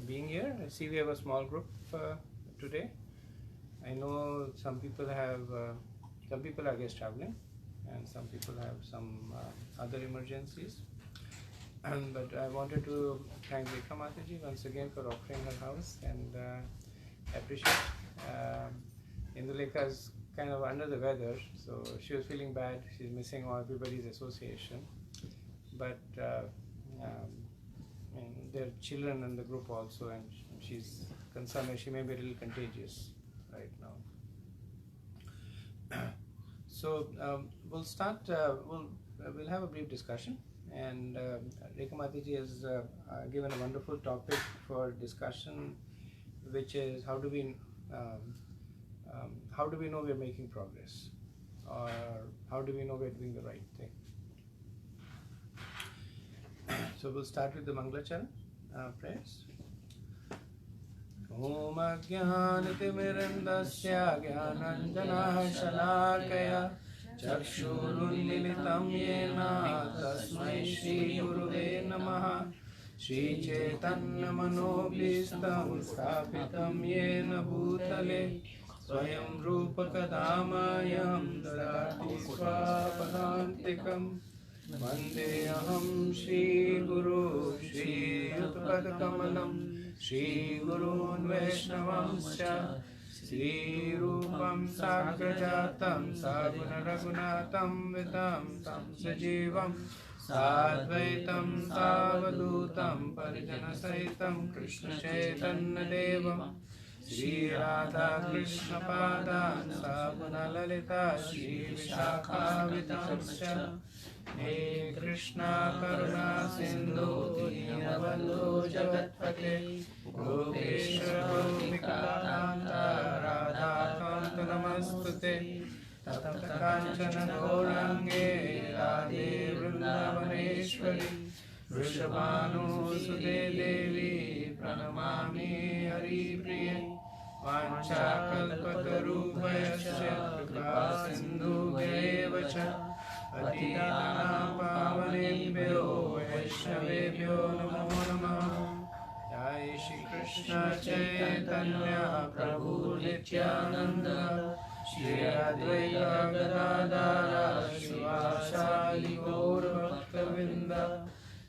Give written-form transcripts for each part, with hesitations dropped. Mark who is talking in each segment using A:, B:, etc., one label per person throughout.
A: being here. I see we have a small group today. I know some people are guest traveling, and some people have some other emergencies. But I wanted to thank Rekha Mataji once again for offering her house, and appreciate. Indulekha is kind of under the weather, so she was feeling bad. She's missing all everybody's association, but there are children in the group also, and she's concerned that she may be a little contagious right now. So we'll start. We'll have a brief discussion, and Rekha Mataji has given a wonderful topic for discussion, which is how do we know we're making progress, or how do we know we're doing the right thing? So we'll start with the Mangalacharan prayers. Om Ajnanatimirandasya Jnananjana Shalakaya Chakshurunmilitam Yena Tasmai Shri Guruve Namaha Shri Chaitanya Manobhistam Sthapitam Yena Bhutale Swayam Rupa Kadamayam Dadati Swapadantikam Vande Aham Shri Guru Shri Yutpad Kamalam Shri Gurun Vaishnavamscha Shri Rupam Sagrajatam Saguna Raghunatam Vidam Tam Sajivam Sadvaitam Savadutam Parijana Saitam Krishna Chaitanya Devam Shri Radha Krishna Padan Saguna Lalita Shri Vishakha Vidamscha He Krishna Karuna Sindhu Dinabandhu Jagatpate Gopeshwara Gopika Kanta Radha Kanta Namastute Tapta Kanchana Gaurange Radhe Vrindavaneshwari Vrishabhanu Sude Devi Pranamami Hari Priye Vancha Kalpatarubhayasya Kripa Sindhu Devacha Patitanam Pavanebhyo Vaishnavebhyo Namo Namaha Jai Shri Krishna Chaitanya Prabhu Nityananda Shri Advaita Gadadara Shivasali Gaur Bhaktavinda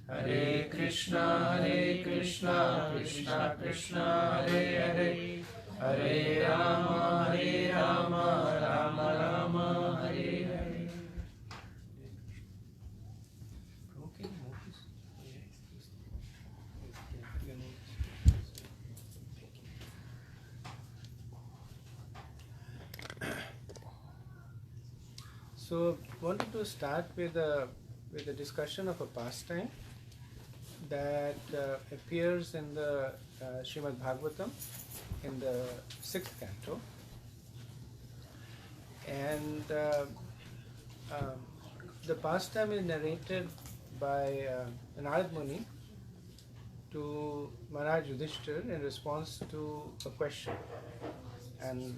A: Hare Krishna Krishna Krishna Hare Hare Hare Rama Rama Rama Hare Hare. So, wanted to start with a discussion of a pastime that appears in the Srimad Bhagavatam in the 6th canto, and the pastime is narrated by Narad Muni to Maharaj Yudhishthir in response to a question, and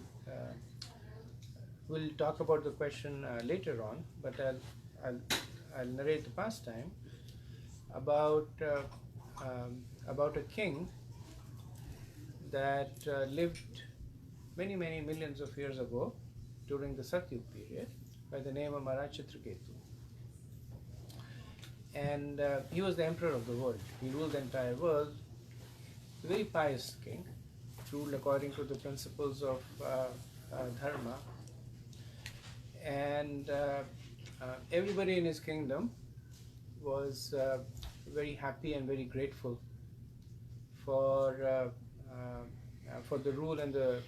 A: we'll talk about the question later on, but I'll narrate the pastime about a king that lived many millions of years ago during the Satyug period by the name of Maharaj Chitraketu. And he was the emperor of the world. He ruled the entire world. A very pious king, ruled according to the principles of dharma. And everybody in his kingdom was very happy and very grateful for the rule and the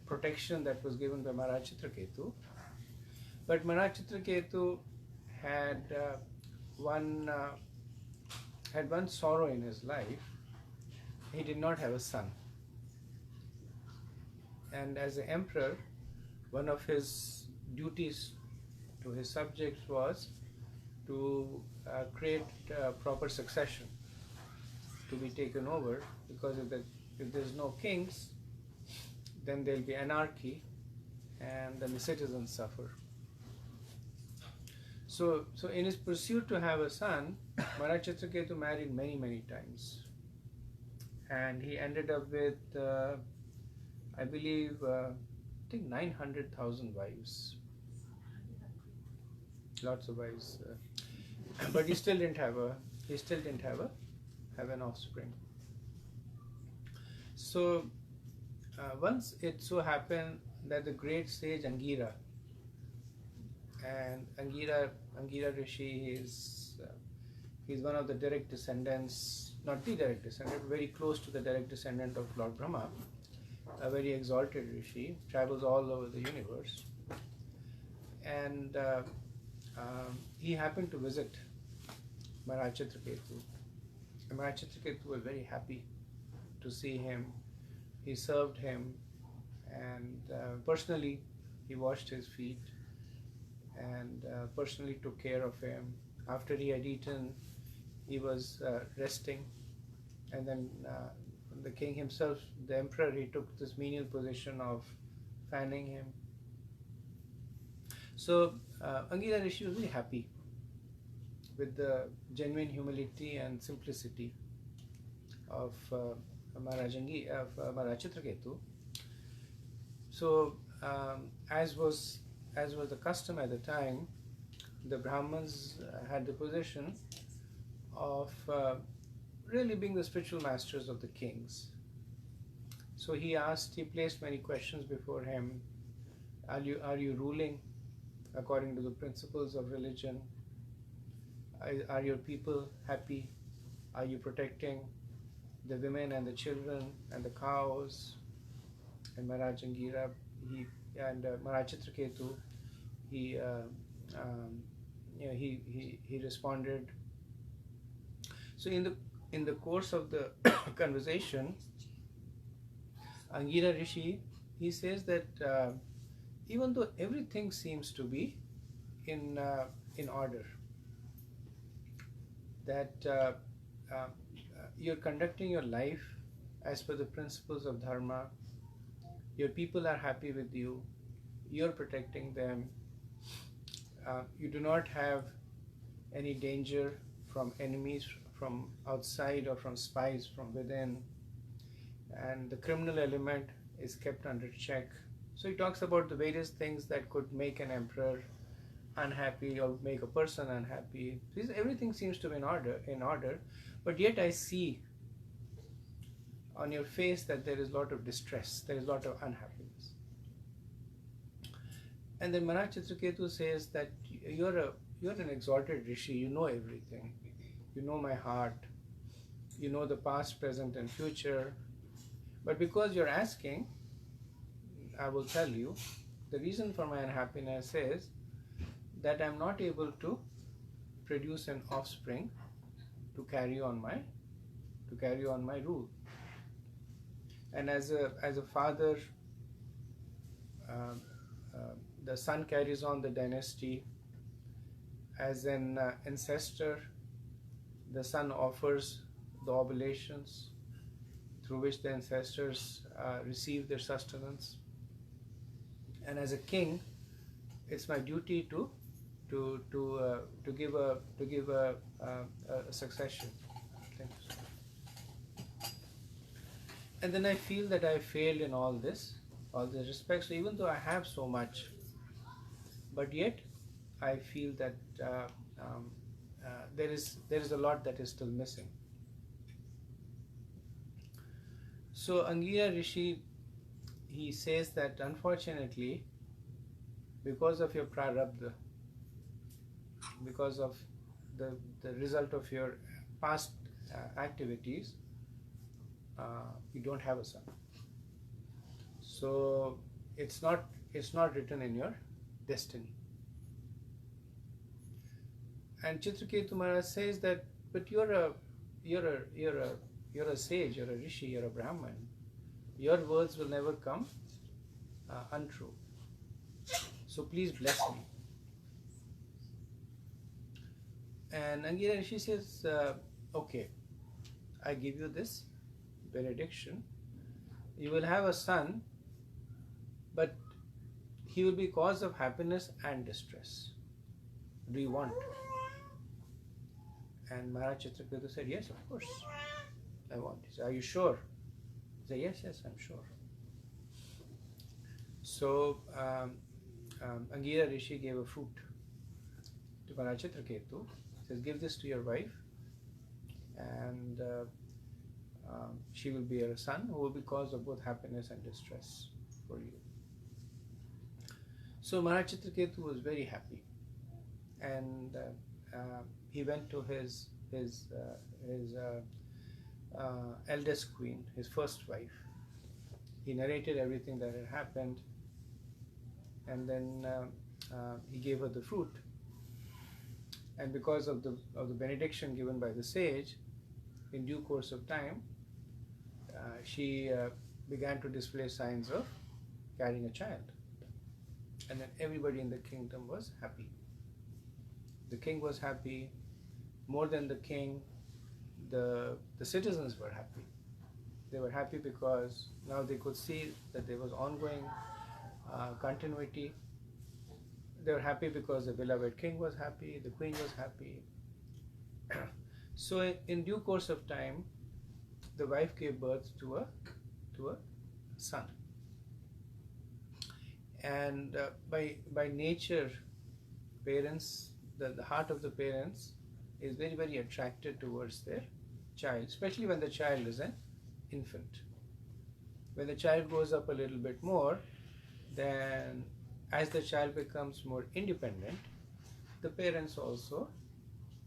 A: protection that was given by Maharaj Chitraketu. But Maharaj Chitraketu had one sorrow in his life. He did not have a son, and as an emperor, one of his duties to his subjects was to create proper succession to be taken over, because if there's no kings, then there'll be anarchy, and then the citizens suffer. So in his pursuit to have a son, Maharaj Chitraketu married many times. and he ended up with, I believe, I think 900,000 wives, lots of wives, but he still didn't have have an offspring. So once it so happened that the great sage Angira, and Angira Rishi is he's one of the direct descendants, not the direct descendant, very close to the direct descendant of Lord Brahma, a very exalted Rishi, travels all over the universe, and he happened to visit Maharaj Chitraketu. And Maharaj Chitraketu was very happy to see him. He served him, and personally he washed his feet, and personally took care of him. After he had eaten, he was resting, and then the king himself, the emperor, he took this menial position of fanning him. So Angira Rishi was very happy with the genuine humility and simplicity of Maharaj Chitraketu. So as was the custom at the time, the Brahmins had the position of really being the spiritual masters of the kings. So he placed many questions before him. Are you ruling according to the principles of religion? Are your people happy? Are you protecting the women and the children and the cows? And Maharaj Angira, Maharaj Chitraketu, he responded. So in the course of the conversation, Angira Rishi, he says that even though everything seems to be in order, that you're conducting your life as per the principles of Dharma, your people are happy with you, you're protecting them, you do not have any danger from enemies from outside or from spies from within, and the criminal element is kept under check. So he talks about the various things that could make an emperor unhappy or make a person unhappy. Everything seems to be in order, but yet I see on your face that there is a lot of distress, there is a lot of unhappiness. And then Maharaj Chitraketu says that you're an exalted Rishi, you know everything. You know my heart, you know the past, present and future. But because you're asking, I will tell you, the reason for my unhappiness is that I'm not able to produce an offspring to carry on my rule. And as a father, the son carries on the dynasty. As an ancestor, the son offers the oblations through which the ancestors receive their sustenance. And as a king, it's my duty to give a succession. And then I feel that I failed in all this respects. So even though I have so much, but yet I feel that there is a lot that is still missing. So Angira Rishi, he says that unfortunately, because of your prarabdha, because of the result of your past activities, you don't have a son. So it's not written in your destiny. And Chitraketu Maharaj says that, but you're a sage, you're a rishi, you're a Brahman. Your words will never come untrue. So please bless me. And Angira Rishi says, okay, I give you this benediction. You will have a son, but he will be cause of happiness and distress. Do you want? And Maharaj Chitraketu said, yes, of course. I want. He said, are you sure? He said, yes, I'm sure. So Angira Rishi gave a fruit to Maharaj Chitraketu. He says, give this to your wife, and she will bear a son who will be cause of both happiness and distress for you. So Maharaj Chitraketu was very happy, and he went to his eldest queen, his first wife. He narrated everything that had happened, and then he gave her the fruit. And because of the benediction given by the sage, in due course of time, she began to display signs of carrying a child. And then everybody in the kingdom was happy. The king was happy. More than the king, the citizens were happy. They were happy because now they could see that there was ongoing continuity. They were happy because the beloved king was happy, the queen was happy. So in due course of time, the wife gave birth to a son. And by nature, parents, the heart of the parents is very, very attracted towards their child, especially when the child is an infant. When the child grows up a little bit more, then as the child becomes more independent, the parents also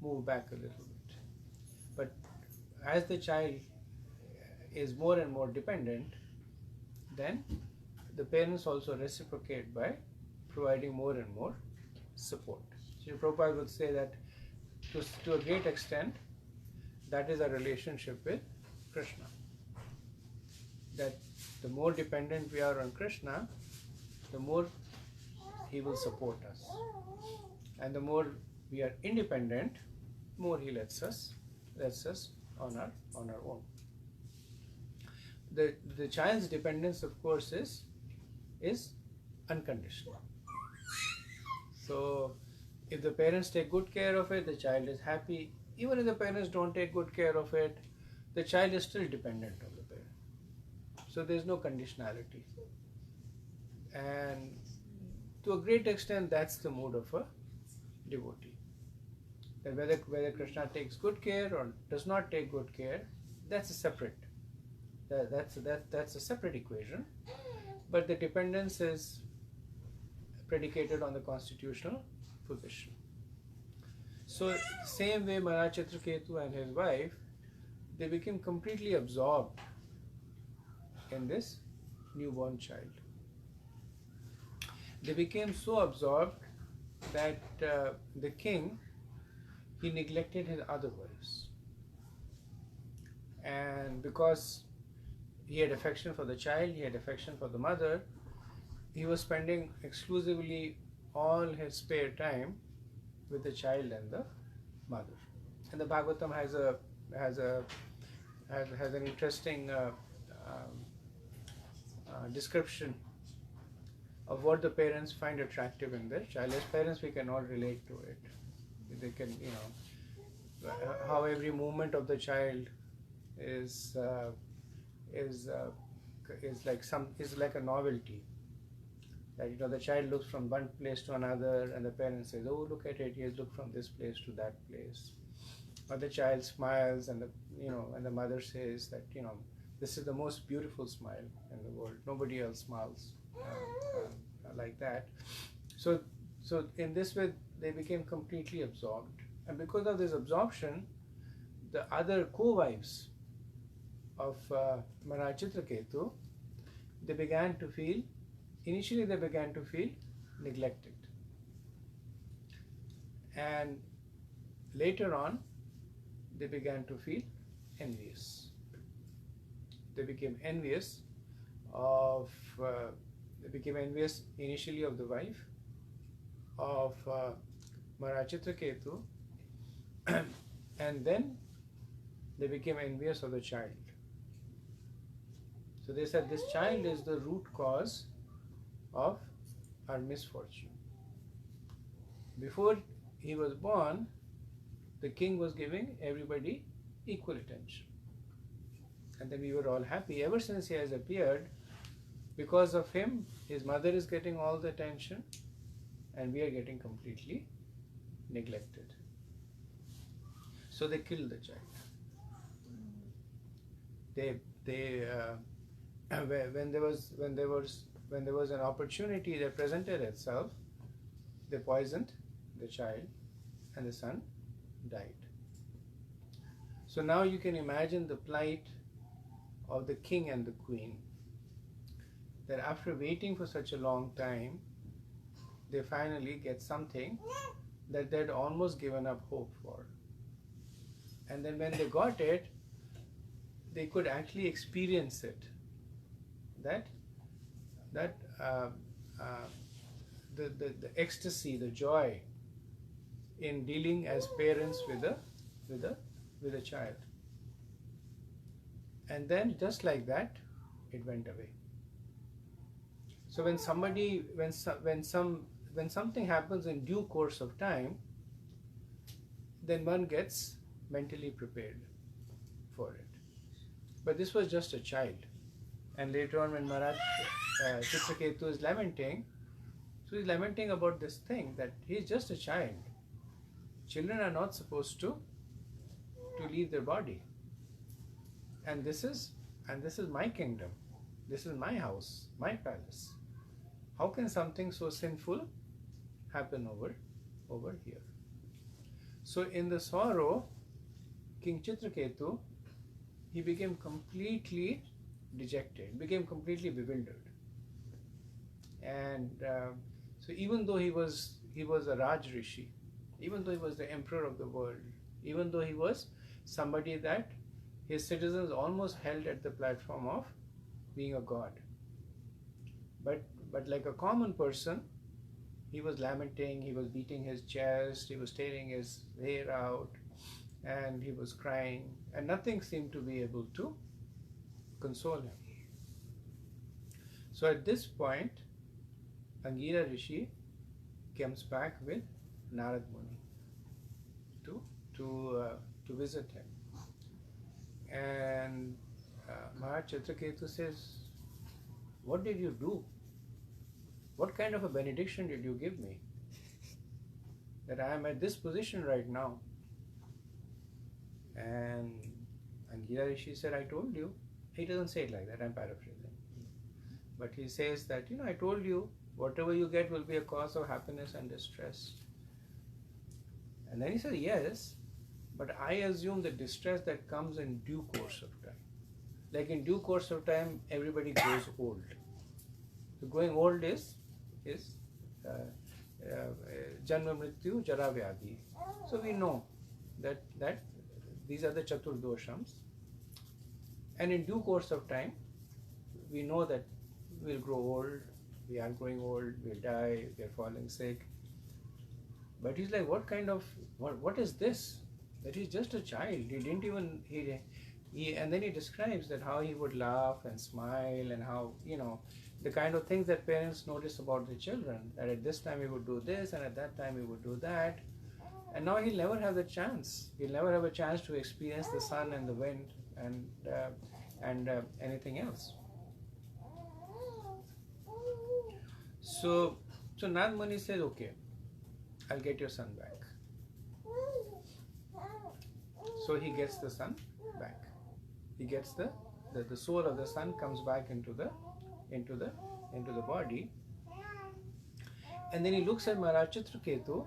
A: move back a little bit. But as the child is more and more dependent, then the parents also reciprocate by providing more and more support. Sri Prabhupada would say that to a great extent, that is our relationship with Krishna. That the more dependent we are on Krishna, the more he will support us. And the more we are independent, more he lets us on our own. The child's dependence, of course, is unconditional. So if the parents take good care of it, the child is happy. Even if the parents don't take good care of it, the child is still dependent on the parent. So there is no conditionality. And to a great extent, that's the mood of a devotee. That whether Krishna takes good care or does not take good care, that's a separate. That's a separate equation. But the dependence is predicated on the constitutional position. So same way Maharaj Chitraketu and his wife, they became completely absorbed in this newborn child. They became so absorbed that the king, he neglected his other wives. And because he had affection for the child, he had affection for the mother, he was spending exclusively all his spare time with the child and the mother. And the Bhagavatam has an interesting description of what the parents find attractive in their child. As parents, we can all relate to it. They can, how every movement of the child is like a novelty. That the child looks from one place to another, and the parent says, "Oh, look at it! He has looked from this place to that place." Or the child smiles, and the mother says that this is the most beautiful smile in the world. Nobody else smiles like that. So in this way, they became completely absorbed, and because of this absorption, the other co-wives of Maharaj Chitraketu, initially they began to feel neglected, and later on they began to feel envious. They became envious initially of the wife of Maharaj Chitraketu, and then they became envious of the child. So they said, this child is the root cause of our misfortune. Before he was born, the king was giving everybody equal attention. And then we were all happy. Ever since he has appeared, because of him, his mother is getting all the attention and we are getting completely neglected. So they killed the child. When there was an opportunity that presented itself, they poisoned the child and the son died. So now you can imagine the plight of the king and the queen, that after waiting for such a long time, they finally get something that they'd almost given up hope for. And then when they got it, they could actually experience it. The ecstasy, the joy in dealing as parents with a child. And then just like that, it went away. So when something happens in due course of time, then one gets mentally prepared for it. But this was just a child. And later on when Maharaj Chitraketu is lamenting, so he's lamenting about this thing, that he's just a child. Children are not supposed to leave their body. And this is my kingdom. This is my house, my palace. How can something so sinful happen over here? So in the sorrow, King Chitraketu, he became completely dejected, became completely bewildered. And so even though he was a Raj Rishi, even though he was the emperor of the world, even though he was somebody that his citizens almost held at the platform of being a god, but like a common person, he was lamenting, he was beating his chest, he was tearing his hair out, and he was crying, and nothing seemed to be able to console him. So at this point, Angira Rishi comes back with Narad Muni to visit him. And Maharaj Chitraketu says, "What did you do? What kind of a benediction did you give me? That I am at this position right now." And Angira Rishi said, "I told you." He doesn't say it like that, I'm paraphrasing. But he says that, I told you, whatever you get will be a cause of happiness and distress. And then he said, "Yes, but I assume the distress that comes in due course of time. Like in due course of time, everybody grows old. So growing old is Janma Mrityu Jara Vyadhi. So we know that these are the Chaturdoshams. And in due course of time, we know that we'll grow old, we are growing old, we'll die, we're falling sick." But he's like, what is this? That he's just a child. He didn't even, and then he describes that how he would laugh and smile, and how, the kind of things that parents notice about their children, that at this time he would do this and at that time he would do that. And now he'll never have the chance. He'll never have a chance to experience the sun and the wind and anything else. So Narad Muni says, "Okay, I'll get your son back." So he gets the son back. He gets the soul of the son comes back into the body. And then he looks at Maharaj Chitraketu,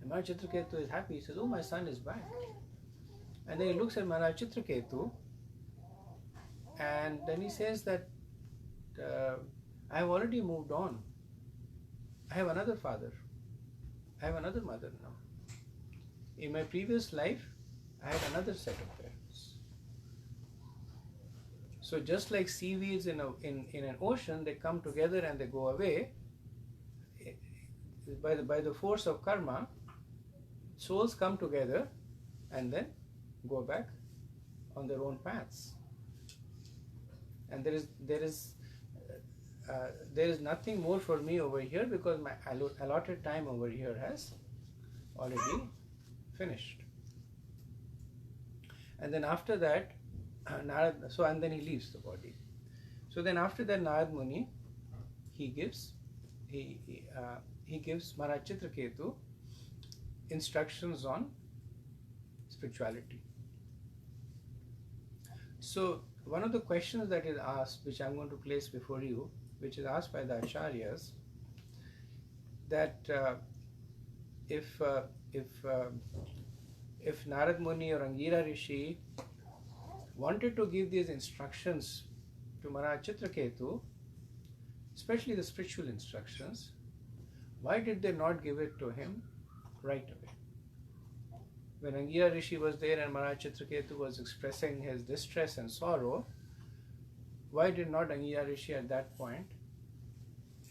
A: and Maharaj Chitraketu is happy. He says, "Oh, my son is back." And then he looks at Maharaj Chitraketu, and then he says that I have already moved on. I have another father. I have another mother now. In my previous life, I had another set of parents. So just like seaweeds in an ocean, they come together and they go away. By the force of karma, souls come together and then go back on their own paths. And there is nothing more for me over here, because my allotted time over here has already finished. And then after that, So and then he leaves the body. So then after that, Narad Muni, he gives Maharaj Chitraketu instructions on spirituality. So one of the questions that is asked, which I'm going to place before you, which is asked by the acharyas, that if Narad Muni or Angira Rishi wanted to give these instructions to Maharaj Chitraketu, especially the spiritual instructions, why did they not give it to him right away? When Angira Rishi was there and Maharaj Chitraketu was expressing his distress and sorrow, why did not Angira Rishi at that point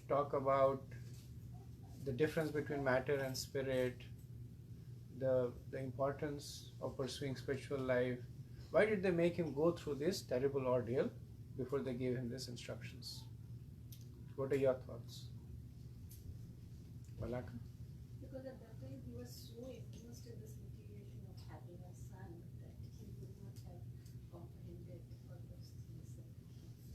A: talk about the difference between matter and spirit, the importance of pursuing spiritual life? Why did they make him go through this terrible ordeal before they gave him these instructions? What are your thoughts? Balaka?
B: Because at that time he was so immersed in this motivation of having a son that he would not have comprehended all those things.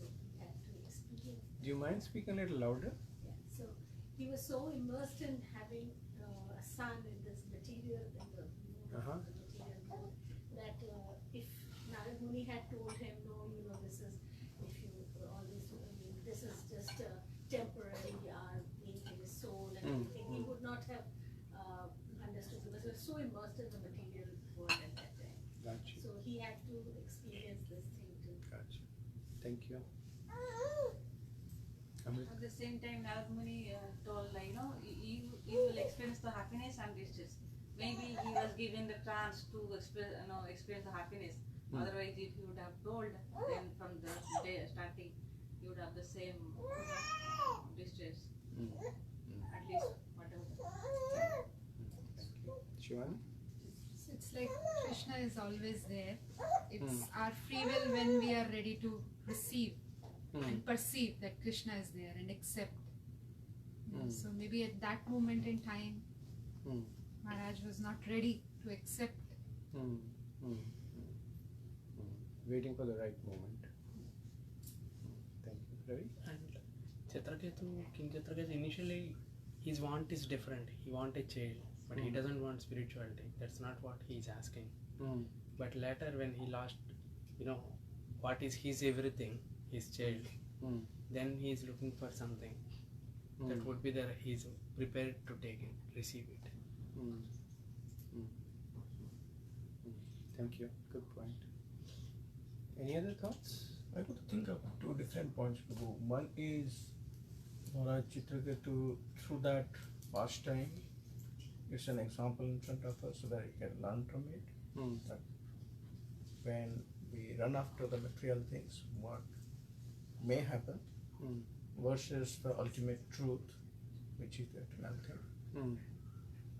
B: So he had to experience.
A: Do you mind speaking a little louder?
B: Yeah. So he was so immersed in having a son in this material, in the material world, that if Narad Muni had told him, no, this is, if you always, this is just temporary, being in his soul and everything, he would not have understood, because he was so immersed in the material world at that time.
A: Gotcha.
B: So he had to experience this thing too.
A: Gotcha. Thank you.
C: At the same time, Narad Muni told, you will experience the happiness and distress. Maybe he was given the chance to experience the happiness. Otherwise, if you would have told, then from the day starting, you would have the same distress. At least whatever.
A: Shivani?
D: It's like Krishna is always there. It's our free will when we are ready to receive and perceive that Krishna is there and accept. So maybe at that moment in time, Maharaj was not ready to accept.
A: Waiting for the right moment. Thank you. Ravi?
E: And King Chitraketu, initially his want is different. He wants a child, but he doesn't want spirituality. That's not what he's asking. But later when he lost, what is his everything, his child, then he is looking for something that would be there. He's prepared to take it, receive it.
A: Thank you. Good point. Any other thoughts?
F: I could think of two different points to go. One is Maharaj Chitraketu, through that pastime, it's an example in front of us so that we can learn from it. That when we run after the material things, what may happen versus the ultimate truth, which is the eternal thing.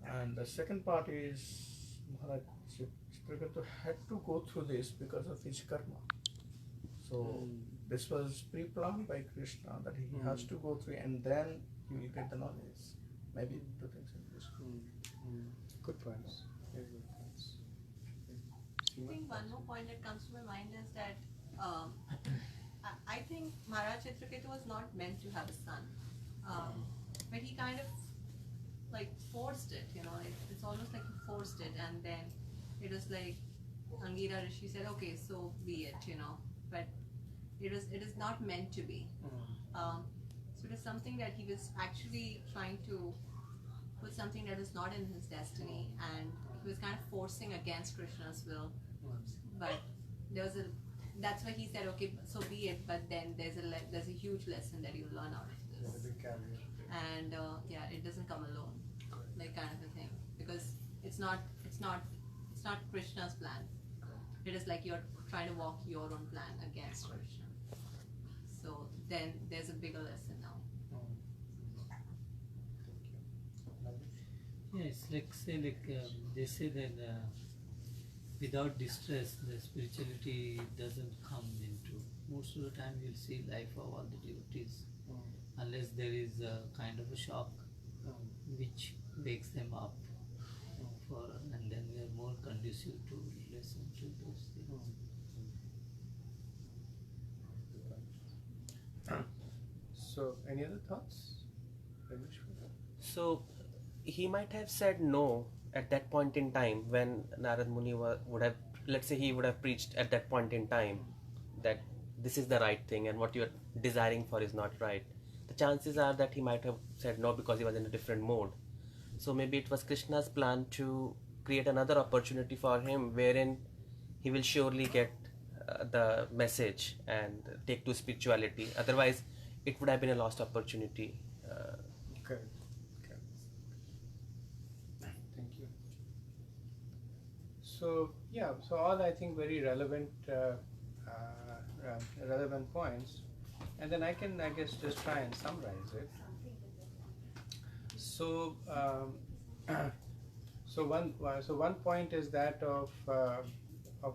F: And the second part is Maharaj Chitraketu had to go through this because of his karma. So this was pre-planned by Krishna that he has to go through, and then he will get the knowledge. Maybe two things in this.
A: Good points. Very good points.
G: I think one more point that comes to my mind is that I think Maharaj Chitraketu was not meant to have a son, but he kind of forced it. It's almost like he forced it, and then it was like Angira Rishi said, "Okay, so be it," But it is not meant to be. So it is something that he was actually trying to put something that was not in his destiny, and he was kind of forcing against Krishna's will. But that's why he said, okay, so be it. But then there's a huge lesson that you learn out of this. And it doesn't come alone, kind of a thing, because it's not Krishna's plan. It is like you're trying to walk your own plan against Krishna. So then there's a bigger lesson now.
H: Yes, they say that without distress, the spirituality doesn't come into. Most of the time, you'll see life of all the devotees, unless there is a kind of a shock, which wakes them up, and then we are more conducive to listen to those things.
A: So, any other thoughts?
I: So he might have said no at that point in time when Narad Muni would have, let's say he would have preached at that point in time that this is the right thing and what you're desiring for is not right. The chances are that he might have said no because he was in a different mode. So maybe it was Krishna's plan to create another opportunity for him wherein he will surely get the message and take to spirituality. Otherwise, it would have been a lost opportunity.
A: Correct. Thank you. So yeah, so all I think very relevant relevant points, and then I guess just try and summarize it. So so one point is that of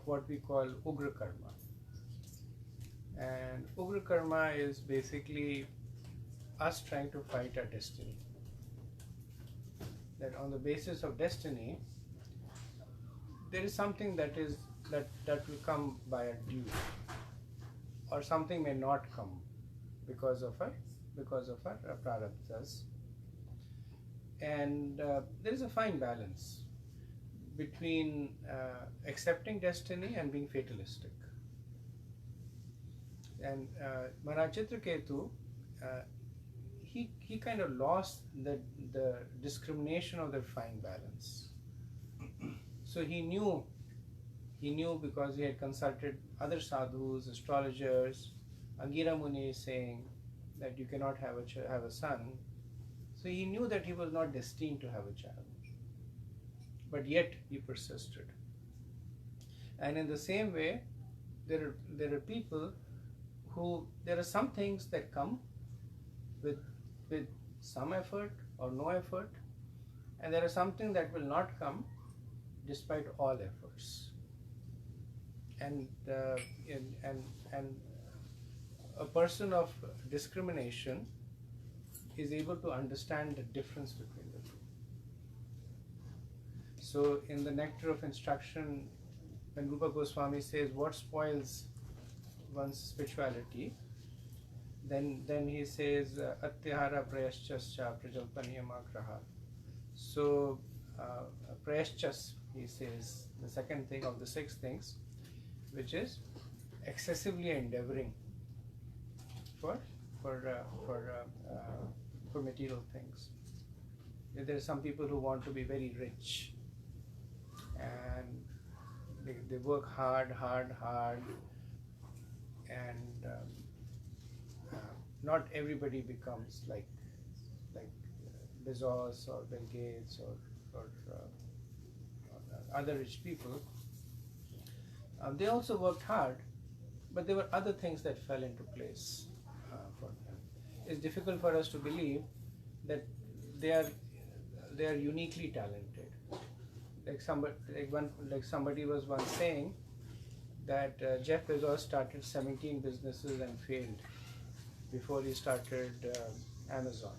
A: what we call Ugra Karma, and Ugra Karma is basically us trying to fight our destiny. That on the basis of destiny, there is something that will come by a due, or something may not come because of our prarabdhas. And there is a fine balance between accepting destiny and being fatalistic. And Maharaj Chitraketu, he kind of lost the discrimination of the fine balance. So he knew because he had consulted other sadhus, astrologers. Angira Muni is saying that you cannot have a son. So he knew that he was not destined to have a child, but yet he persisted. And in the same way, there are people who, there are some things that come with some effort or no effort, and there are something that will not come despite all efforts. And a person of discrimination is able to understand the difference between the two. So in the Nectar of Instruction, when Rupa Goswami says what spoils one's spirituality, then he says atyahara prayaschascha prajalpaniyamagraha. So prayaschas, he says, the second thing of the 6 things, which is excessively endeavoring for material things. There are some people who want to be very rich, and they work hard, and not everybody becomes like Bezos or Bill Gates or other rich people. They also worked hard, but there were other things that fell into place for them. It's difficult for us to believe that they are uniquely talented. Like somebody was once saying that Jeff Bezos started 17 businesses and failed before he started Amazon,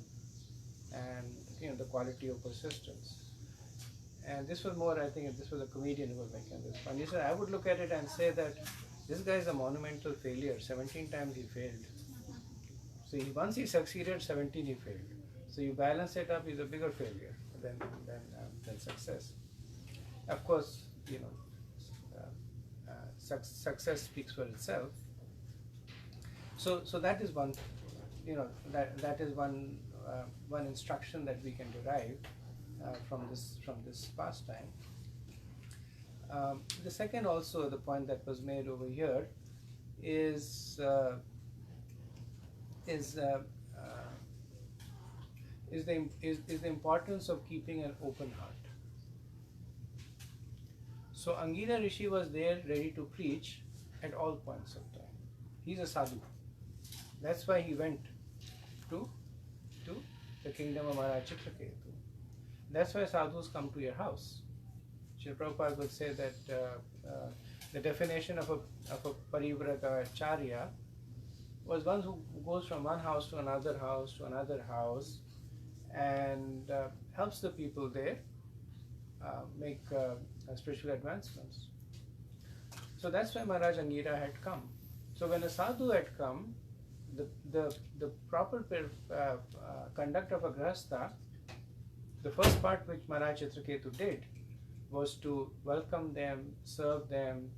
A: and the quality of persistence. And this was more, I think this was a comedian who was making this fun. He said, I would look at it and say that this guy is a monumental failure. 17 times he failed. So once he succeeded, 17 he failed. So you balance it up, he's a bigger failure than success. Of course, success speaks for itself. So that is one, that is one instruction that we can derive from this pastime. The second, also, the point that was made over here is the importance of keeping an open heart. So Angira Rishi was there ready to preach at all points of time. He's a sadhu. That's why he went to the kingdom of Maharaj Chitraketu. That's why sadhus come to your house. Srila Prabhupada would say that the definition of a parivrata acharya was one who goes from one house to another house to another house and helps the people there make spiritual advancements. So that's why Maharaj Angira had come. So when a sadhu had come, the proper conduct of a grahastha, the first part which Maharaj Chitraketu did was to welcome them, serve them,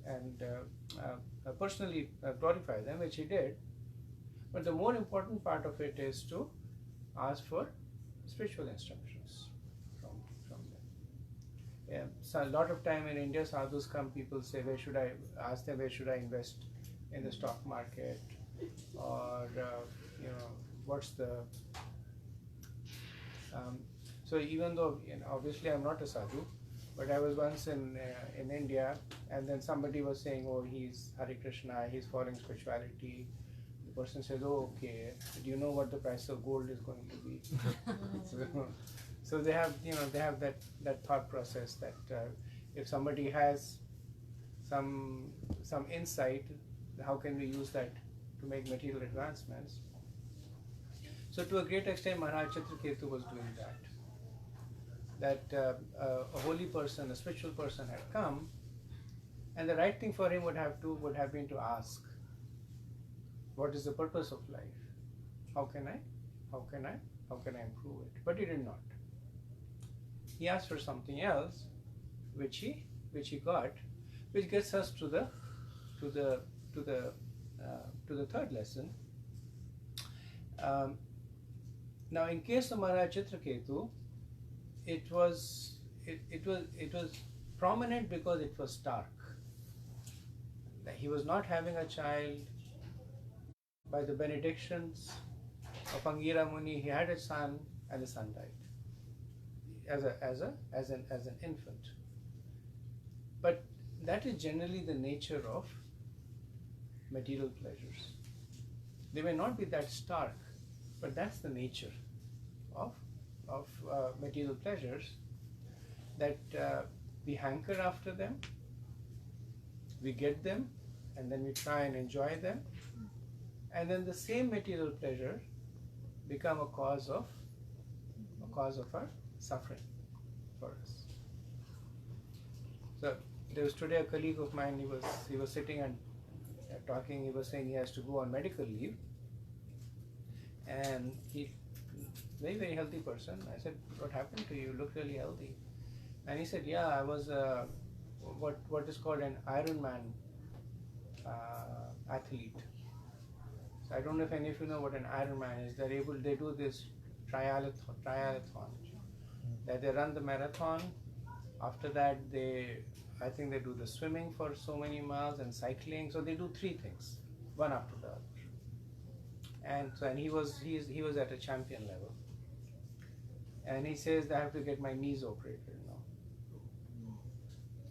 A: and personally glorify them, which he did. But the more important part of it is to ask for spiritual instructions from them. Yeah, so a lot of time in India, sadhus come, people say, where should I invest in the stock market, or what's the so even though obviously I'm not a sadhu, but I was once in India, and then somebody was saying, oh, he's Hare Krishna, he's following spirituality. The person says, oh, okay, do you know what the price of gold is going to be? So they have that thought process that if somebody has some insight, how can we use that to make material advancements? So to a great extent, Maharaj Chitraketu was doing that. That a holy person, a spiritual person had come, and the right thing for him would have been to ask, what is the purpose of life? How can I improve it? But he did not. He asked for something else, which he got, which gets us to the third lesson. Now, in case of Maharaj Chitraketu, it was prominent because it was stark. He was not having a child. By the benedictions of Angira Muni, he had a son, and the son died as an infant. But that is generally the nature of material pleasures. They may not be that stark, but that's the nature of material pleasures, that we hanker after them, we get them, and then we try and enjoy them, and then the same material pleasure become a cause of our suffering for us. So there was today a colleague of mine. He was sitting and talking. He was saying he has to go on medical leave, and he very, very healthy person. I said, what happened to you? You look really healthy. And he said, yeah, I was what is called an Ironman athlete. So I don't know if any of you know what an Ironman is. They do this triathlon. That they run the marathon. After that, I think they do the swimming for so many miles and cycling. So they do three things, one after the other. And he was at a champion level. And he says, I have to get my knees operated now.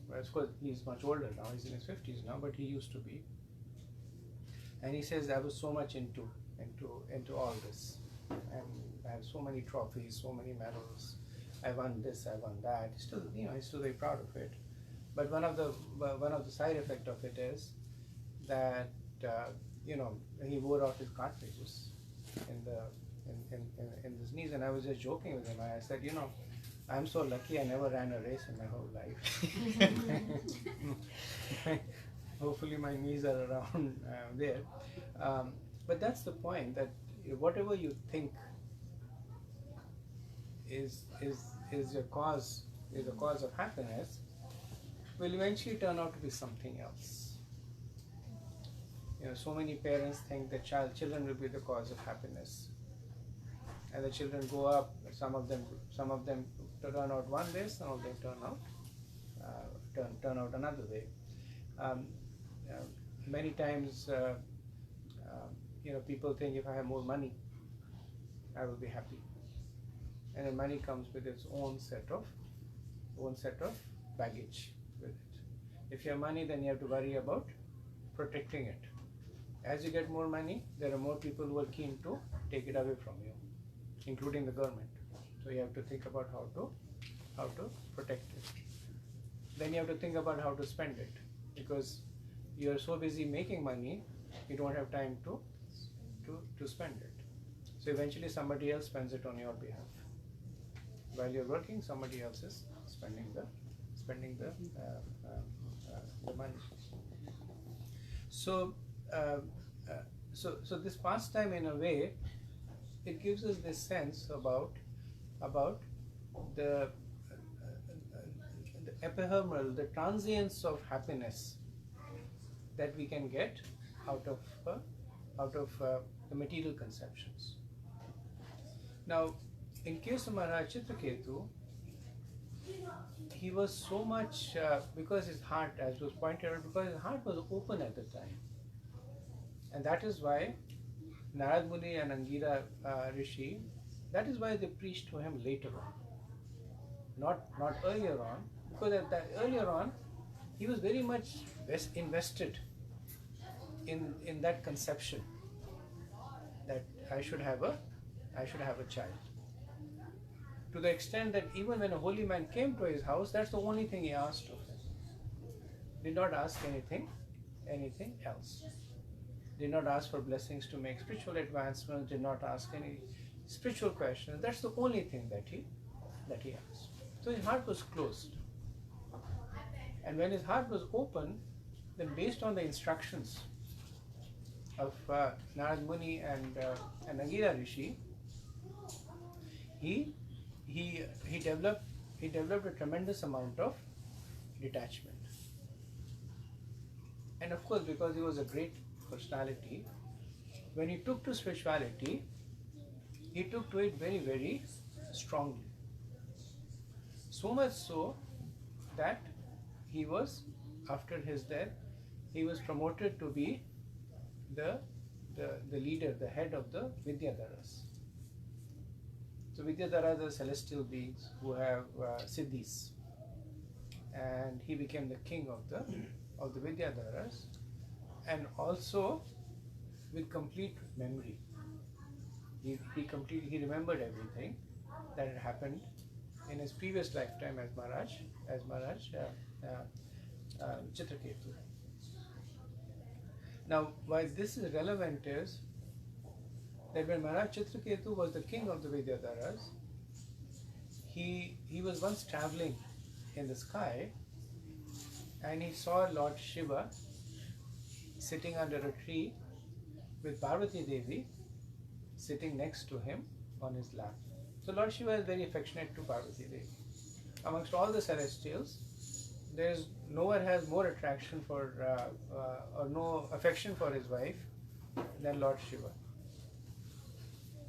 A: Well, of course, he's much older now. He's in his 50s now, but he used to be. And he says, I was so much into all this, and I have so many trophies, so many medals. I won this, I won that. He's still very proud of it. But one of the side effect of it is that he wore out his cartridges in his knees. And I was just joking with him. I said, I'm so lucky I never ran a race in my whole life. Hopefully my knees are around there. But that's the point, that whatever you think is a cause of happiness will eventually turn out to be something else. So many parents think that children will be the cause of happiness, and the children grow up. Some of them turn out one way, some of them turn out another way. Many times, people think if I have more money, I will be happy. And then money comes with its own set of baggage with it. If you have money, then you have to worry about protecting it. As you get more money, there are more people who are keen to take it away from you, including the government. So you have to think about how to protect it. Then you have to think about how to spend it, because you are so busy making money, you don't have time to spend it. So eventually somebody else spends it on your behalf. While you're working, somebody else is spending the money. So so this pastime, in a way, it gives us this sense about the ephemeral, the transience of happiness that we can get out of the material conceptions. Now, in case of Maharaj Chitraketu, he was so much, because his heart, as was pointed out, because his heart was open at the time. And that is why Narad Muni and Angira Rishi, that is why they preached to him later on, not earlier on, because earlier on he was very much invested in that conception that I should have a child. To the extent that even when a holy man came to his house, that's the only thing he asked of him. Did not ask anything else. Did not ask for blessings to make spiritual advancements, did not ask any spiritual questions. That's the only thing that he asked. So his heart was closed. And when his heart was open, then based on the instructions of Narad Muni and Angira Rishi, he developed a tremendous amount of detachment. And of course, because he was a great personality, when he took to spirituality, he took to it very, very strongly. So much so that he was, after his death, he was promoted to be the leader, the head of the Vidyadharas. So Vidyadharas are celestial beings who have siddhis, and he became the king of the Vidyadharas, and also with complete memory. He remembered everything that had happened in his previous lifetime as Maharaj Chitraketu. Now, why this is relevant is that when Maharaj Chitraketu was the king of the Vidyadharas, he was once traveling in the sky, and he saw Lord Shiva sitting under a tree with Parvati Devi sitting next to him on his lap. So Lord Shiva is very affectionate to Parvati Devi. Amongst all the celestials, nowhere has more attraction for or no affection for his wife than Lord Shiva.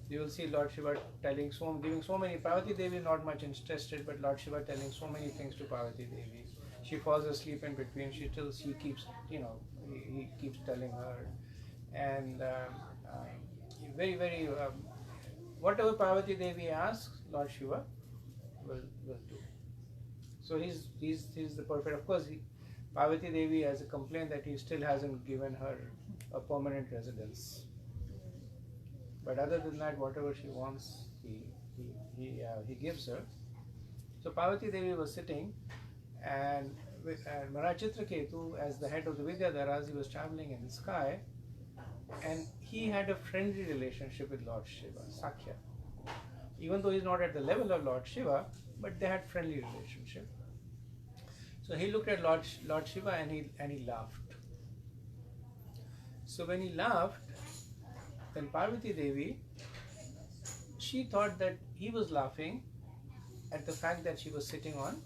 A: You will see Lord Shiva giving so many. Parvati Devi is not much interested, but Lord Shiva telling so many things to Parvati Devi. She falls asleep in between. He keeps telling her, and very, very whatever Parvati Devi asks, Lord Shiva will do. So he's the perfect. Of course, Parvati Devi has a complaint that he still hasn't given her a permanent residence. But other than that, whatever she wants, he gives her. So Parvati Devi was sitting, and with Maharaj Chitraketu, as the head of the Vidyadharas, he was traveling in the sky, and he had a friendly relationship with Lord Shiva, Sakhya. Even though he's not at the level of Lord Shiva, but they had friendly relationship. So he looked at Lord Shiva and he laughed. So when he laughed, then Parvati Devi, she thought that he was laughing at the fact that she was sitting on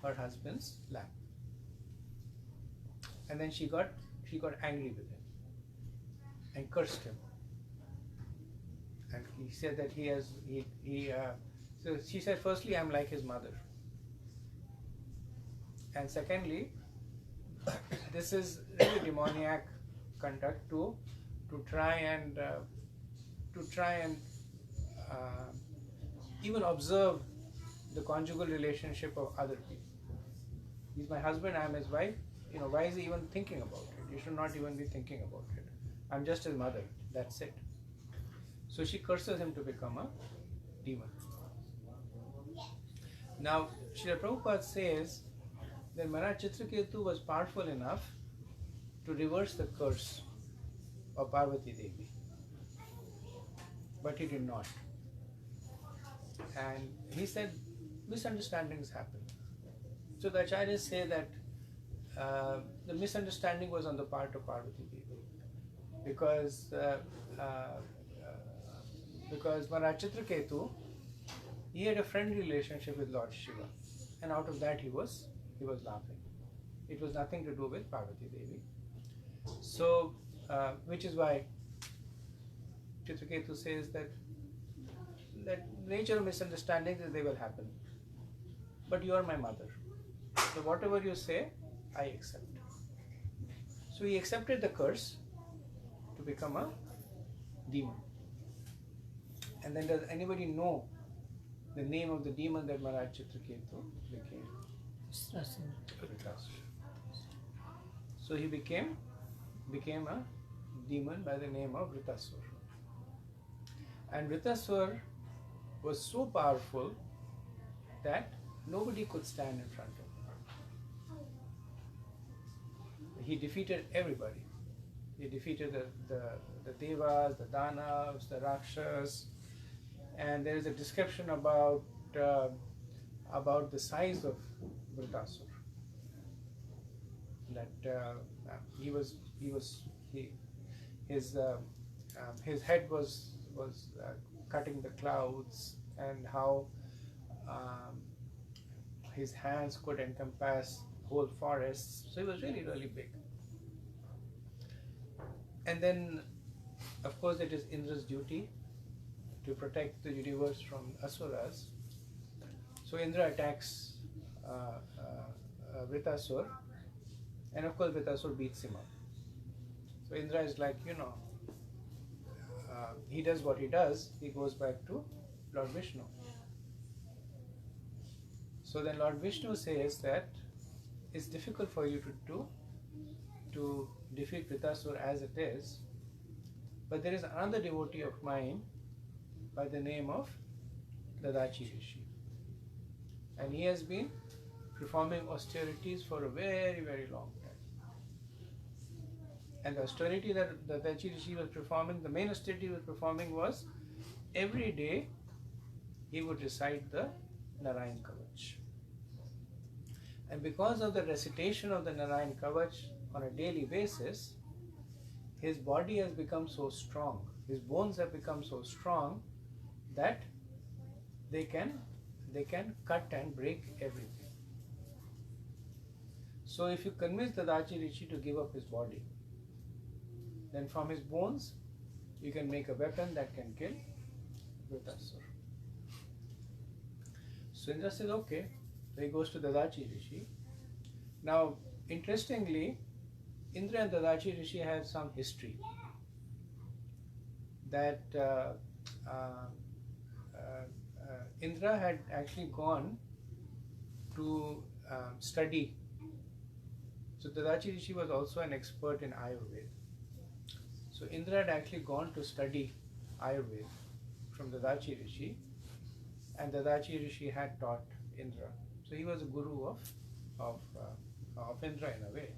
A: her husband's lap. And then she got angry with him and cursed him. And he said that so she said, firstly, I'm like his mother. And secondly, this is really demoniac conduct to try and even observe the conjugal relationship of other people. He's my husband, I'm his wife. Why is he even thinking about it? You should not even be thinking about it. I'm just his mother. That's it. So she curses him to become a demon. Now, Srila Prabhupada says that Maharaj Chitraketu was powerful enough to reverse the curse of Parvati Devi. But he did not. And he said misunderstandings happen. So the acharyas say that the misunderstanding was on the part of Parvati Devi. because Maharaj Chitraketu, he had a friendly relationship with Lord Shiva, and out of that he was laughing. It was nothing to do with Parvati Devi. So, which is why Chitraketu says that nature of misunderstandings is they will happen. But you are my mother, so whatever you say, I accept. So he accepted the curse to become a demon. And then does anybody know the name of the demon that Maharaj Chitraketu became? Vritasura. So he became a demon by the name of Vritasura. And Vritasura was so powerful that nobody could stand in front of him. He defeated everybody. He defeated the Devas, the Danavs, the Rakshas, and there is a description about the size of Vritasura. That his head was cutting the clouds, and how his hands could encompass whole forests. So he was really, really big. And then, of course, it is Indra's duty to protect the universe from asuras. So Indra attacks Vritasura, and of course Vritasura beats him up. So Indra is like, he does what he does, he goes back to Lord Vishnu. So then Lord Vishnu says that it's difficult for you to defeat Vritasura as it is, but there is another devotee of mine by the name of Dadachi Rishi, and he has been performing austerities for a very, very long time. And the austerity that Dadachi Rishi was performing, the main austerity he was performing was every day he would recite the Narayan Kavach. And because of the recitation of the Narayan Kavach on a daily basis, his body has become so strong, his bones have become so strong that they can cut and break everything. So if you convince Dadachi Rishi to give up his body, then from his bones you can make a weapon that can kill Vritasura. So Indra says, okay. So he goes to Dadachi Rishi. Now, interestingly, Indra and Dadachi Rishi have some history. That Indra had actually gone to study. So Dadachi Rishi was also an expert in Ayurveda. So Indra had actually gone to study Ayurveda from Dadachi Rishi, and Dadachi Rishi had taught Indra. So he was a guru of Indra in a way.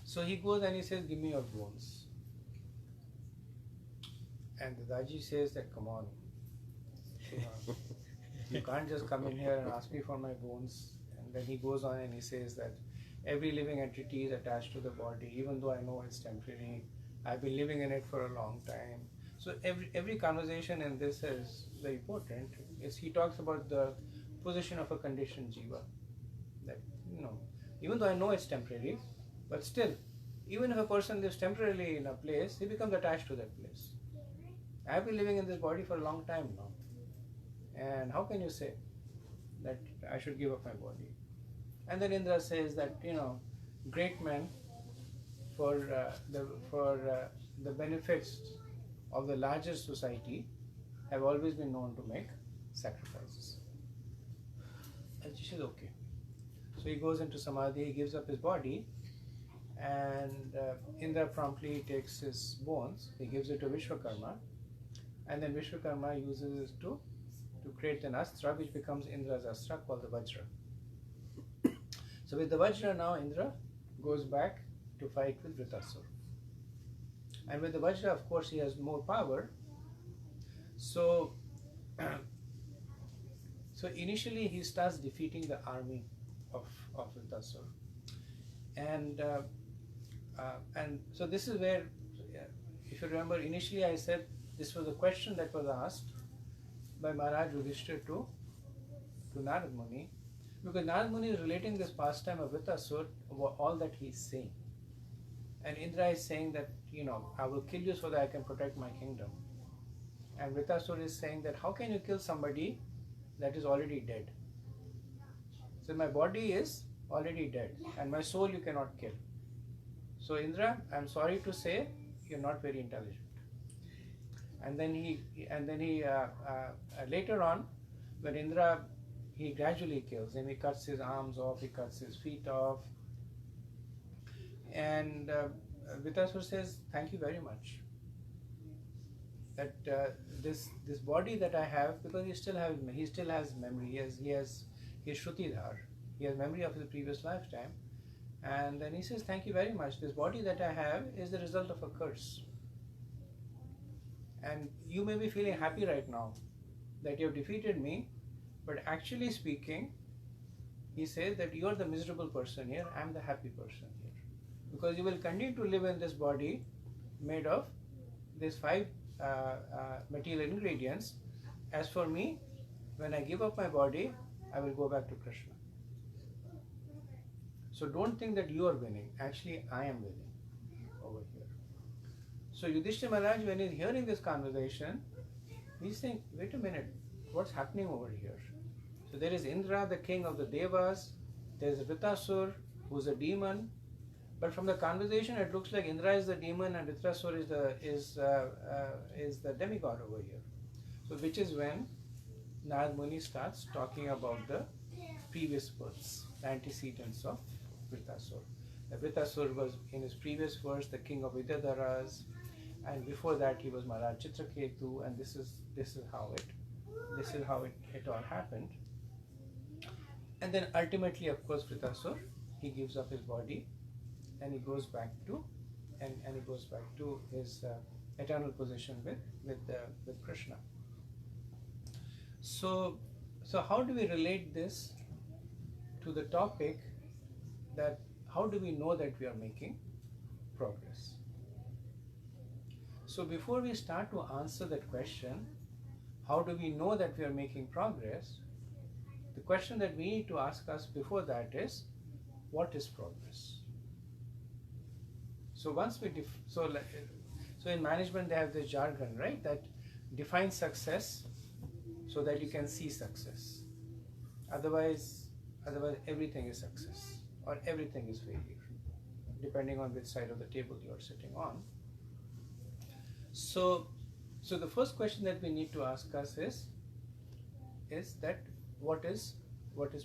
A: So he goes and he says, give me your bones. And Dadaji says that, come on, you can't just come in here and ask me for my bones. And then he goes on and he says that every living entity is attached to the body, even though I know it's temporary. I've been living in it for a long time. So every conversation in this is very important. He talks about the position of a conditioned jiva. That, even though I know it's temporary, but still, even if a person lives temporarily in a place, he becomes attached to that place. I have been living in this body for a long time now. And how can you say that I should give up my body? And then Indra says that, great men for the benefits of the larger society have always been known to make sacrifices. And she says, okay. So he goes into Samadhi, he gives up his body, and Indra promptly takes his bones, he gives it to Vishwakarma, and then Vishwakarma uses it to create an astra which becomes Indra's astra called the Vajra. So with the Vajra now, Indra goes back to fight with Vritasura. And with the Vajra, of course, he has more power. So initially he starts defeating the army of Vritasura. And and so this is where, if you remember, initially I said this was a question that was asked by Maharaj Yudhishthir to Narad Muni, because Narad Muni is relating this pastime of Vritasur, all that he is saying. And Indra is saying that, I will kill you so that I can protect my kingdom. And Vritasur is saying that, how can you kill somebody that is already dead? So my body is already dead and my soul you cannot kill. So Indra, I'm sorry to say, you're not very intelligent. And then he later on, when Indra, he gradually kills him. He cuts his arms off, he cuts his feet off. And Vritasur says, thank you very much. That this body that I have, because he still has memory. He has Shrutidhar. He has memory of his previous lifetime. And then he says, thank you very much. This body that I have is the result of a curse. And you may be feeling happy right now that you have defeated me, but actually speaking, he says that you are the miserable person here, I am the happy person here. Because you will continue to live in this body made of these 5 material ingredients. As for me, when I give up my body, I will go back to Krishna. So don't think that you are winning. Actually, I am winning over here. So Yudhishthira Maharaj, when he's hearing this conversation, he's saying, wait a minute, what's happening over here? So there is Indra, the king of the Devas. There is Vritasur, who's a demon. But from the conversation, it looks like Indra is the demon and Vritasur is the demigod over here. So which is when Narad Muni starts talking about the previous births, the antecedents of Vritasur. Vritasur was in his previous verse the king of Vidyadharas, and before that he was Maharaj Chitraketu, and this is how it all happened. And then ultimately, of course, Vritasur, he gives up his body and he goes back to his eternal position with Krishna. So how do we relate this to the topic that how do we know that we are making progress? So before we start to answer that question, how do we know that we are making progress? The question that we need to ask us before that is, what is progress? So once we so in management they have this jargon, right? That define success so that you can see success. Otherwise everything is success or everything is failure, depending on which side of the table you are sitting on. So the first question that we need to ask us is that what is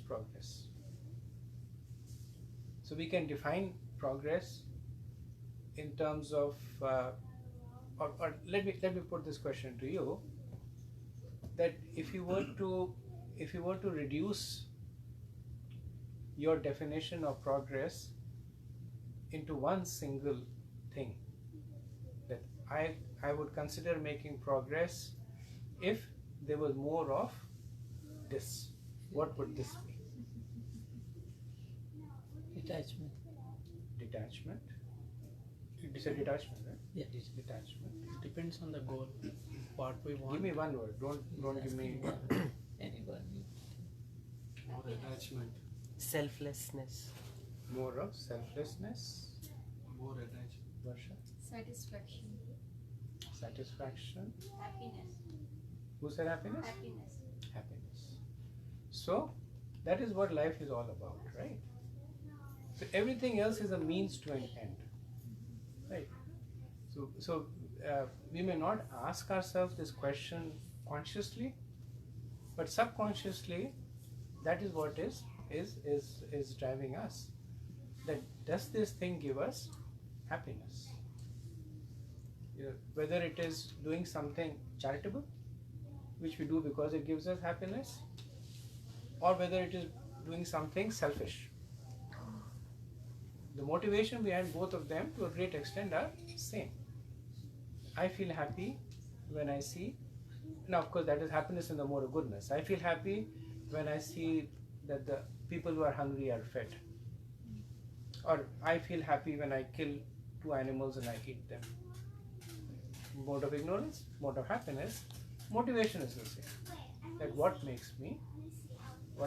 A: progress? So we can define progress in terms of, or let me put this question to you, that if you were to reduce your definition of progress into one single thing, that I would consider making progress if there was more of this, what would this be?
H: Detachment.
A: Detachment? You said detachment, right?
H: Yeah.
A: Detachment.
E: It depends on the goal, what we want.
A: Give me one word. Don't give me.
H: Anyone.
E: More attachment.
I: Selflessness.
A: More of selflessness.
E: More attachment.
A: Varsha.
D: Satisfaction.
A: Satisfaction.
B: Happiness.
A: Who said happiness?
B: Happiness.
A: Happiness. So that is what life is all about, right? So everything else is a means to an end, right? So we may not ask ourselves this question consciously, but subconsciously, that is what is driving us. That does this thing give us happiness? Whether it is doing something charitable, which we do because it gives us happiness, or whether it is doing something selfish. The motivation behind both of them to a great extent are same. I feel happy when I see, now of course that is happiness in the mode of goodness. I feel happy when I see that the people who are hungry are fed. Or I feel happy when I kill two animals and I eat them. Mode of ignorance, mode of happiness, motivation is the same. That what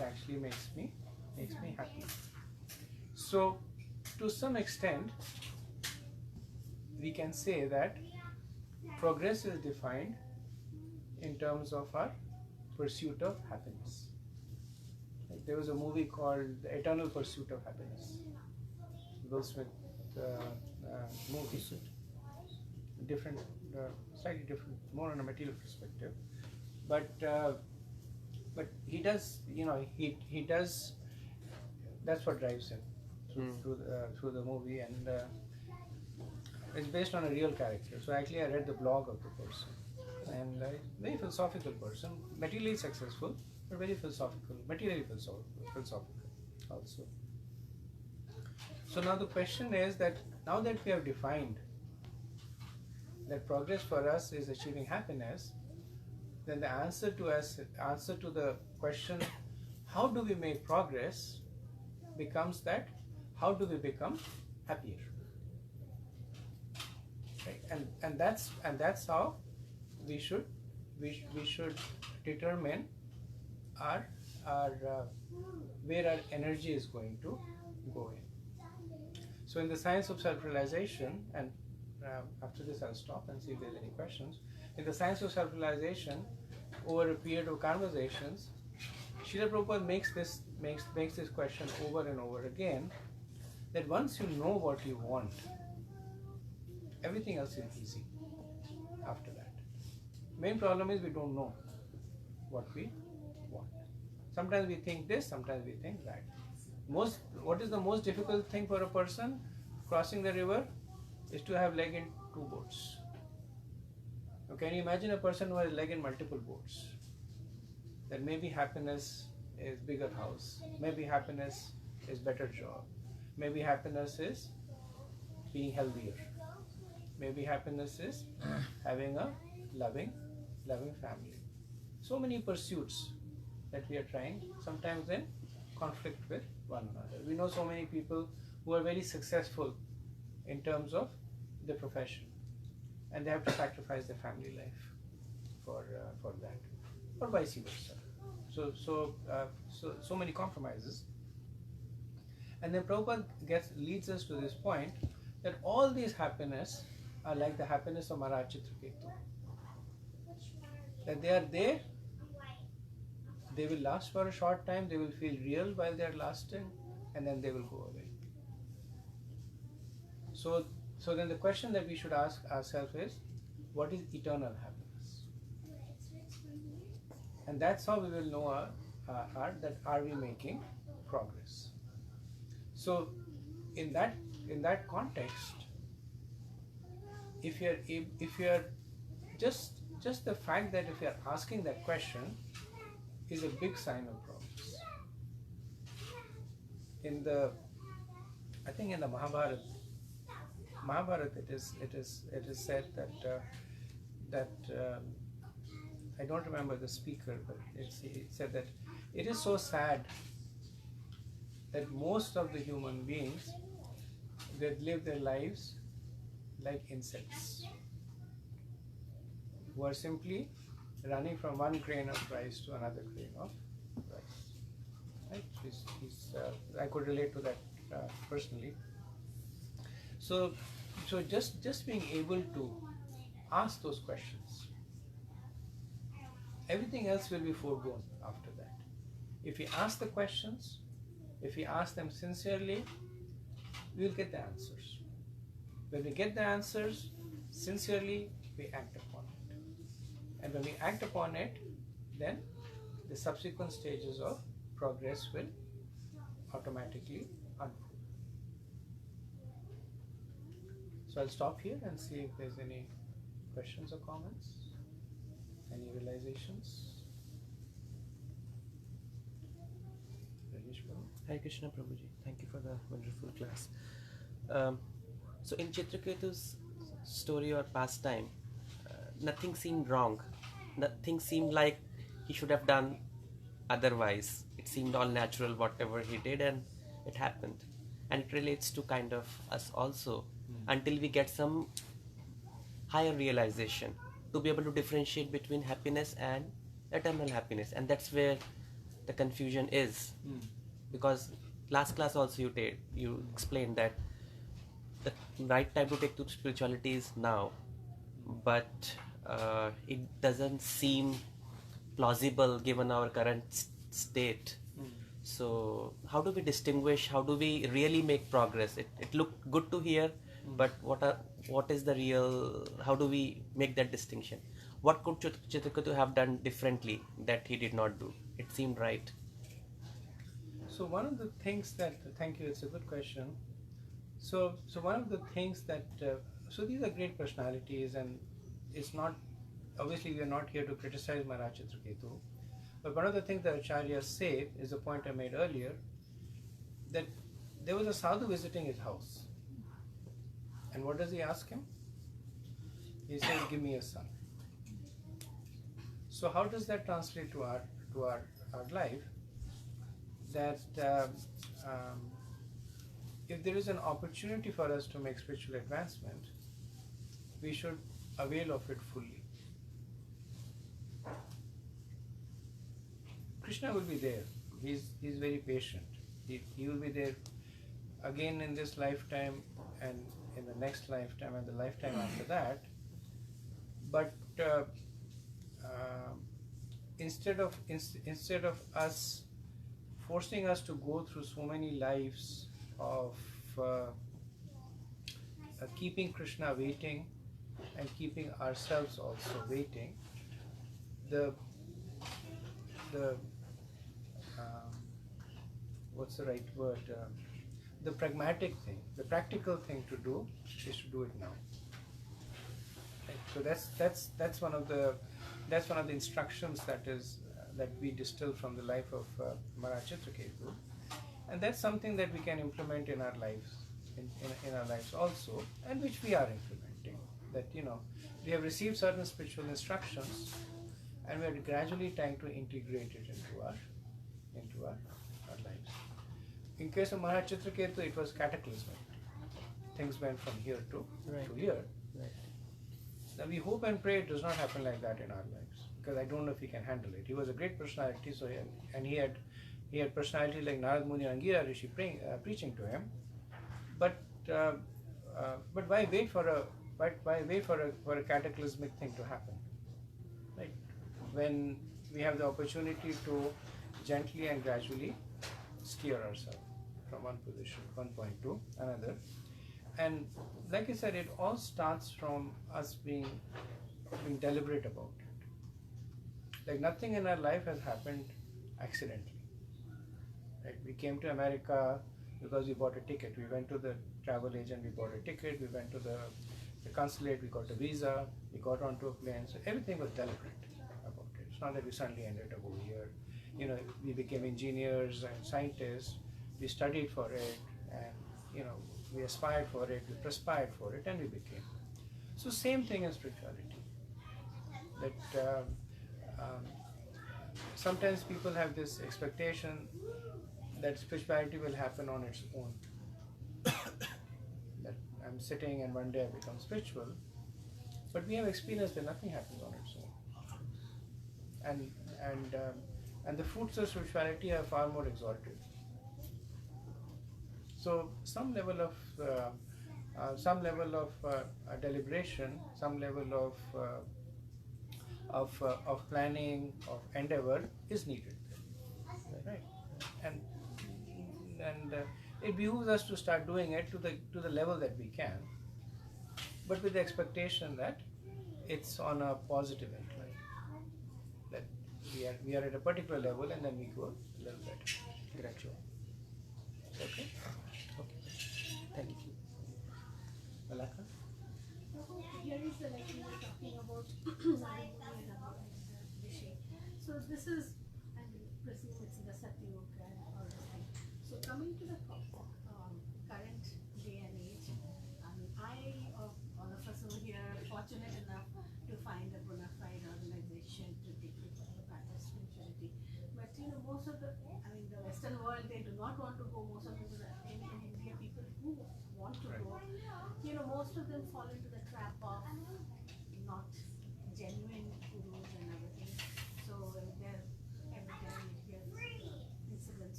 A: actually makes me happy. So, to some extent, we can say that progress is defined in terms of our pursuit of happiness. Like there was a movie called The Eternal Pursuit of Happiness. Will Smith movie. Different, slightly different, more on a material perspective. But he does, he does. That's what drives him through the movie, and it's based on a real character. So actually, I read the blog of the person, and very philosophical person, materially successful, but very philosophical, materially philosophical also. So now the question is that now that we have defined that progress for us is achieving happiness, then the answer to the question, how do we make progress, becomes that how do we become happier? Right? And that's how we should determine our where our energy is going to go in. So in the science of self-realization, and after this I'll stop and see if there's any questions. In the science of self-realization, over a period of conversations, Srila Prabhupada makes this question over and over again, that once you know what you want, everything else is easy after that. Main problem is we don't know what we want. Sometimes we think this, sometimes we think that. What is the most difficult thing for a person crossing the river is to have leg in two boats. Now, can you imagine a person who has leg in multiple boats? That maybe happiness is bigger house, maybe happiness is better job, maybe happiness is being healthier, maybe happiness is having a loving family. So many pursuits that we are trying, sometimes in conflict with one another. We know so many people who are very successful in terms of their profession, and they have to sacrifice their family life for that, or vice versa. So many compromises, and then Prabhupada leads us to this point that all these happiness are like the happiness of Maharaj Chitraketu. That they are there, they will last for a short time, they will feel real while they are lasting, and then they will go away. So then the question that we should ask ourselves is, what is eternal happiness? And that's how we will know are we making progress. So in that context, if you're just the fact that if you're asking that question is a big sign of progress. I think in the Mahabharata, it is said that I don't remember the speaker, but it said that it is so sad that most of the human beings, they live their lives like insects, who are simply running from one grain of rice to another grain of rice. Right? I could relate to that personally. So just being able to ask those questions, everything else will be foregone after that. If we ask the questions, if we ask them sincerely, we will get the answers. When we get the answers sincerely, we act upon it. And when we act upon it, then the subsequent stages of progress will automatically unfold. So I'll stop here and see if there's any questions or comments, any realizations.
I: Hare Krishna Prabhuji, thank you for the wonderful class. So in Chitraketu's story or pastime, nothing seemed wrong. Nothing seemed like he should have done otherwise. It seemed all natural, whatever he did, and it happened. And it relates to kind of us also. until we get some higher realization to be able to differentiate between happiness and eternal happiness. And that's where the confusion is. Because last class also you explained that the right time to take to spirituality is now, but it doesn't seem plausible given our current state. So how do we distinguish, how do we really make progress? It looked good to hear, but what is the real, how do we make that distinction? What could Chitraketu have done differently that he did not do? It seemed right.
A: So one of the things that, thank you, it's a good question. So one of the things that, so these are great personalities, and it's not, obviously we are not here to criticize Maharaj Chitraketu, but one of the things that Acharyas say is the point I made earlier, that there was a sadhu visiting his house. And what does he ask him? He says, give me a son. So how does that translate to our life? That if there is an opportunity for us to make spiritual advancement, we should avail of it fully. Krishna will be there. He's very patient. He will be there again in this lifetime and in the next lifetime and the lifetime after that. But instead of us forcing us to go through so many lives of keeping Krishna waiting and keeping ourselves also waiting, what's the right word? The pragmatic thing, the practical thing to do is to do it now. Right? So that's one of the instructions that we distill from the life of Maharaj Chitraketu, and that's something that we can implement in our lives, in our lives also, and which we are implementing. That we have received certain spiritual instructions, and we are gradually trying to integrate it into our lives. In case of Maharaj Chitraketu, it was cataclysmic. Things went from here to here.
I: Right.
A: Now we hope and pray it does not happen like that in our lives, because I don't know if he can handle it. He was a great personality, so he had personality like Narad Muni and Angira Rishi preaching to him. But why wait for a cataclysmic thing to happen? Right? When we have the opportunity to gently and gradually steer ourselves from one position, one point to another. And like I said, it all starts from us being deliberate about it. Like nothing in our life has happened accidentally. Right? We came to America because we bought a ticket. We went to the travel agent, we bought a ticket, we went to the consulate, we got a visa, we got onto a plane. So everything was deliberate about it. It's not that we suddenly ended up over here. We became engineers and scientists, we studied for it, and we aspired for it, we perspired for it, and we became. So same thing in spirituality. That sometimes people have this expectation that spirituality will happen on its own. That I'm sitting and one day I become spiritual, but we have experienced that nothing happens on its own. And the fruits of spirituality are far more exalted. So some level of deliberation, some level of planning, of endeavor is needed, right? And it behooves us to start doing it to the level that we can, but with the expectation that it's on a positive incline. That we are at a particular level and then we go a little better, gradually. Okay.
I: Thank you.
A: Malaka?
B: Here is the like we were talking about Narayana and about Rishi. So this is, I presume it's the Satyuga and all this thing. So coming to the current day and age, all of us over here are fortunate enough to find a bona fide organization to take people on the path of spirituality. But most of the Western world, they do not want to go. Most of the in India, people who want to go, most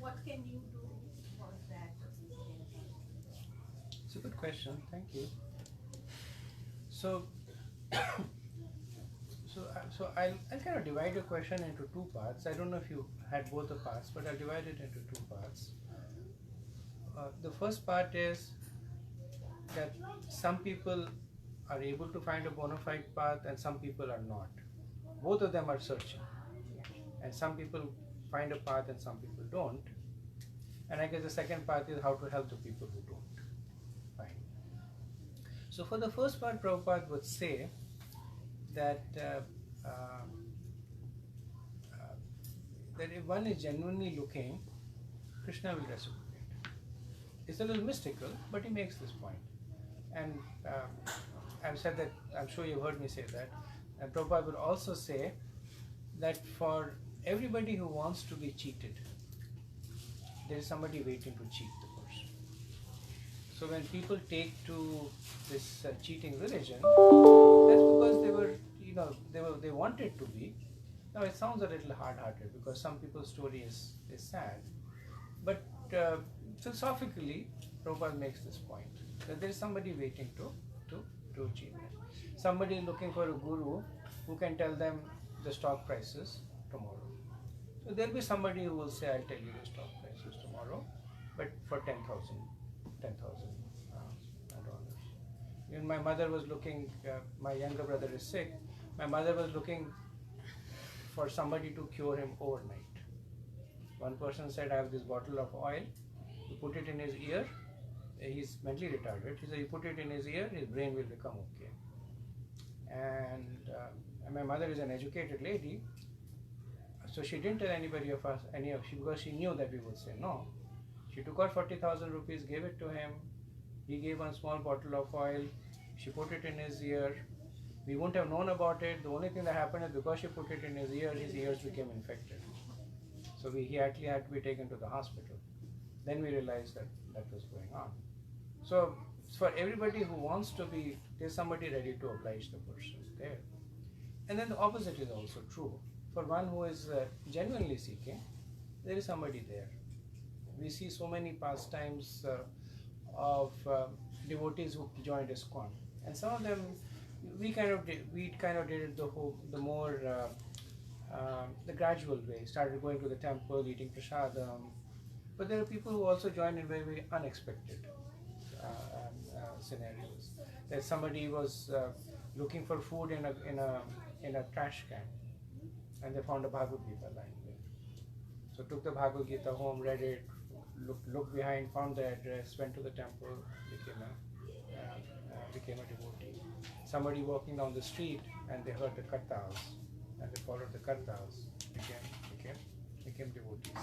B: what can you do for that?
A: It's a good question. Thank you. So, I'll kind of divide your question into two parts. I don't know if you had both the parts, but I'll divide it into two parts. The first part is that some people are able to find a bona fide path and some people are not. Both of them are searching. And some people find a path and some people don't. And I guess the second part is how to help the people who don't. Fine. So for the first part, Prabhupada would say that that if one is genuinely looking, Krishna will reciprocate. It's a little mystical, but he makes this point. And I've said that, I'm sure you've heard me say that. And Prabhupada would also say that for everybody who wants to be cheated, there is somebody waiting to cheat the person. So when people take to this cheating religion, that's because they wanted to be. Now it sounds a little hard-hearted because some people's story is sad, but philosophically, Prabhupada makes this point that there is somebody waiting to cheat them. Somebody looking for a guru who can tell them the stock prices tomorrow. So there will be somebody who will say, "I'll tell you the stock prices tomorrow, but for $10,000. When my mother was looking, my younger brother is sick. My mother was looking for somebody to cure him overnight. One person said, "I have this bottle of oil. You put it in his ear." He's mentally retarded. He said, "You put it in his ear, his brain will become okay." And my mother is an educated lady, so she didn't tell anybody of us because she knew that we would say no. She took out 40,000 rupees, gave it to him. He gave one small bottle of oil. She put it in his ear. We wouldn't have known about it. The only thing that happened is because she put it in his ears became infected. So he actually had to be taken to the hospital. Then we realized that was going on. So for everybody who wants to be, there's somebody ready to oblige the person there. And then the opposite is also true. For one who is genuinely seeking, there is somebody there. We see so many pastimes of devotees who joined ISKCON, and some of them we kind of did it the gradual way. Started going to the temple, eating prasadam, but there are people who also join in very, very unexpected scenarios. That somebody was looking for food in a trash can, and they found a Bhagavad Gita lying there. So took the Bhagavad Gita home, read it, looked behind, found the address, went to the temple, became a devotee. Somebody walking down the street and they heard the kartals, and they followed the kartals, became devotees.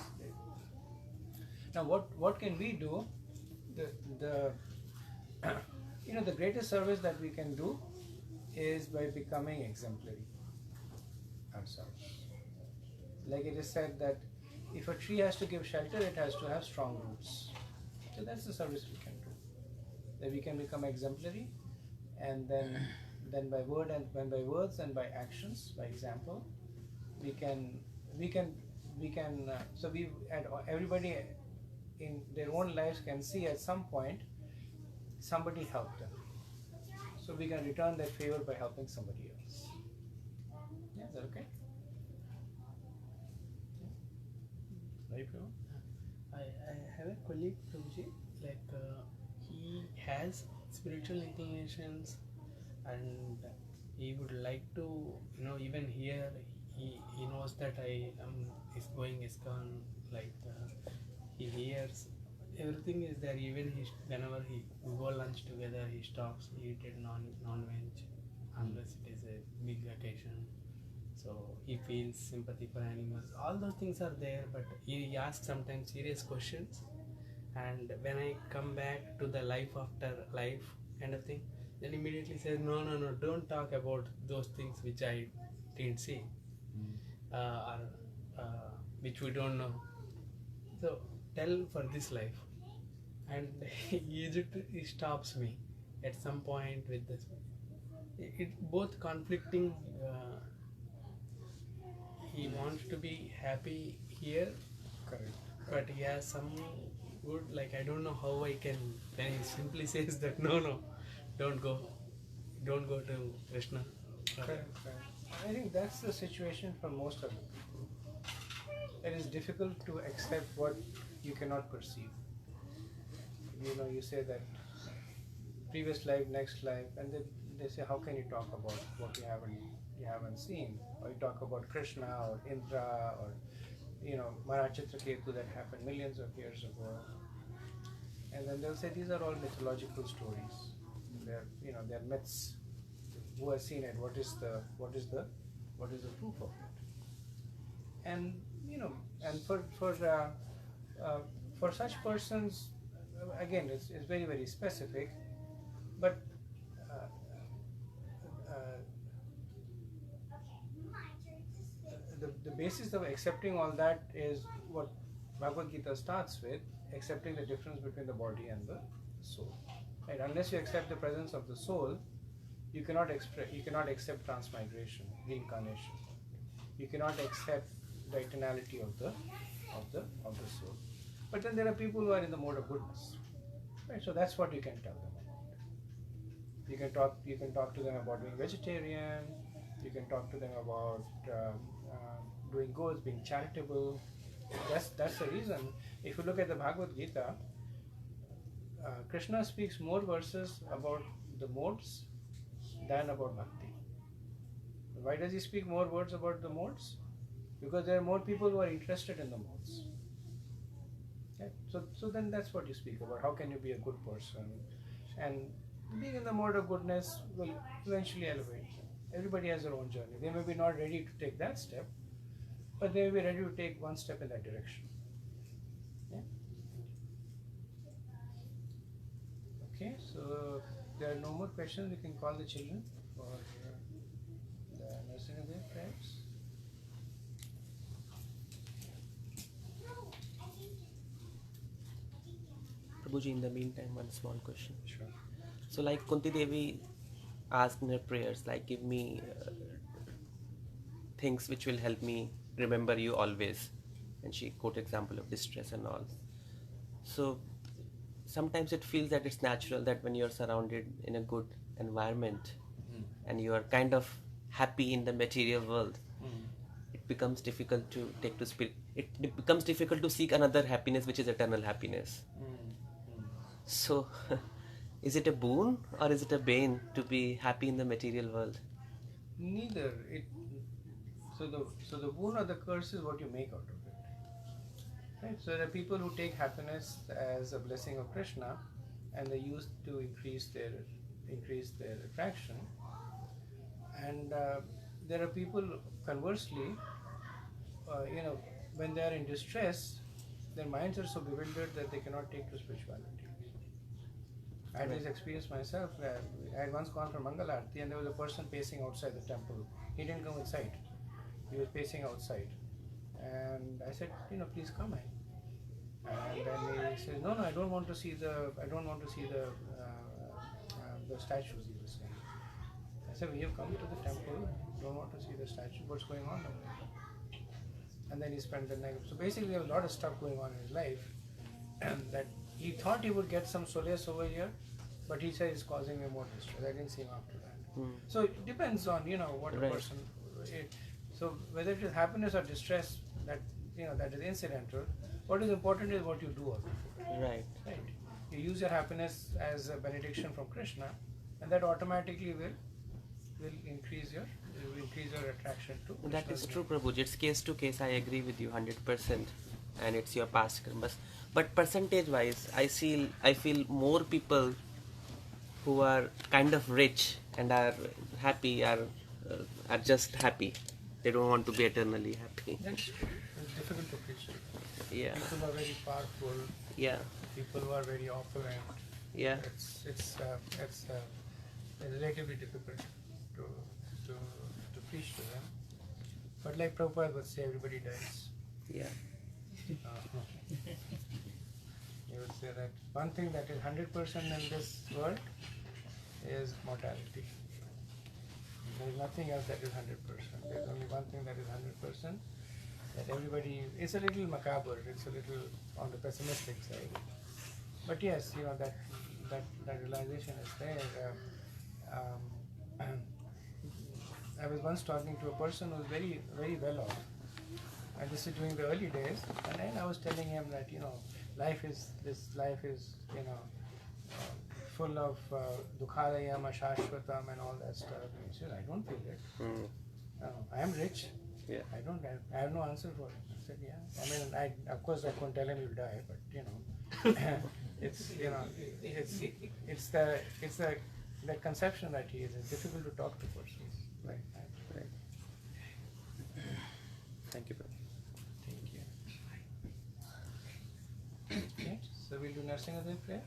A: Now what can we do? The the greatest service that we can do is by becoming exemplary ourselves. Like it is said that if a tree has to give shelter, it has to have strong roots. So that's the service we can do. That we can become exemplary, and then by words and by actions, by example, everybody in their own lives can see at some point somebody helped them. So we can return that favor by helping somebody else. Yeah, is that okay? Right,
E: I have a colleague, Prabhuji, he has spiritual inclinations and he would like to, even here, he knows that I am going ISKCON, he hears, everything is there, even whenever we go lunch together, he stops, he eats non-veg, unless it is a big occasion. So he feels sympathy for animals. All those things are there, but he asks sometimes serious questions. And when I come back to the life after life kind of thing, then immediately says, no, don't talk about those things which I didn't see, or which we don't know. So tell for this life. And he stops me at some point with this. It both conflicting. He wants to be happy here,
A: correct,
E: But he has some good, like, I don't know how I can, then he simply says that no, don't go to Krishna.
A: Correct. I think that's the situation for most of the people. It is difficult to accept what you cannot perceive. You say that previous life, next life, and they say, how can you talk about what you haven't seen? Or you talk about Krishna or Indra or Maharaj Chitraketu that happened millions of years ago. And then they'll say these are all mythological stories. They're myths. Who has seen it? What is the proof of it? And for such persons, again, it's very, very specific. But the basis of accepting all that is what Bhagavad Gita starts with, accepting the difference between the body and the soul. Right? Unless you accept the presence of the soul, you cannot accept transmigration, reincarnation. You cannot accept the eternality of the soul. But then there are people who are in the mode of goodness. Right? So that's what you can tell them about. You can talk to them about being vegetarian. You can talk to them about doing good, being charitable. That's the reason. If you look at the Bhagavad Gita, Krishna speaks more verses about the modes than about bhakti. Why does he speak more words about the modes? Because there are more people who are interested in the modes. Okay? So then that's what you speak about. How can you be a good person? And being in the mode of goodness will eventually elevate. Everybody has their own journey. They may be not ready to take that step, but they may be ready to take one step in that direction. Yeah? Okay, so there are no more questions. We can call the children for the nursery day prayers.
I: Prabhuji, in the meantime, one small question.
A: Sure.
I: So, like Kunti Devi asked in her prayers, like, give me things which will help me remember you always. And she quoted example of distress and all. So, sometimes it feels that it's natural that when you're surrounded in a good environment and you are kind of happy in the material world, it becomes difficult to take to spirit. It becomes difficult to seek another happiness, which is eternal happiness. So, is it a boon or is it a bane to be happy in the material world?
A: Neither. So the boon or the curse is what you make out of it. Right? So there are people who take happiness as a blessing of Krishna, and they use to increase their attraction. And there are people, conversely, when they are in distress, their minds are so bewildered that they cannot take to spirituality. I had this experience myself. I had once gone for Mangal Aarti and there was a person pacing outside the temple. He didn't come inside. He was pacing outside. And I said, please come in. And then he said, no, I don't want to see the statues, he was saying. I said, we have come to the temple, don't want to see the statue, what's going on over there? And then he spent the night. So basically there was a lot of stuff going on in his life, and that he thought he would get some solace over here, but he said it's causing me more distress. I didn't see him after that. So it depends on what a person. So whether it is happiness or distress, that is incidental. What is important is what you do of it.
I: Right.
A: You use your happiness as a benediction from Krishna, and that automatically will increase your attraction to Krishna.
I: That is true, Prabhuji. It's case to case. I agree with you 100%, and it's your past karmas. But percentage-wise, I feel more people who are kind of rich and are happy are just happy. They don't want to be eternally happy.
A: That's it's difficult to appreciate.
I: Yeah.
A: People are very powerful.
I: Yeah.
A: People who are very opulent.
I: Yeah.
A: It's relatively difficult to preach to them. But like Prabhupada would say, everybody dies.
I: Yeah.
A: He would say that one thing that is 100% in this world is mortality. There is nothing else that is 100%. There is only one thing that is 100%, that everybody, it's a little macabre, it's a little on the pessimistic side. But yes, that realization is there. I was once talking to a person who was very, very well off, and this is during the early days, and then I was telling him that life is full of dukhalayam, ashashvatam, and all that stuff. And he said, I don't feel it. I am rich.
I: Yeah.
A: I have no answer for it. I said, yeah. I mean, of course I couldn't tell him he'll die, but it's the conception that he is. It's difficult to talk to persons like that.
I: Right. Thank you, brother.
A: Thank you. Okay, so we'll do Narsingadev prayer.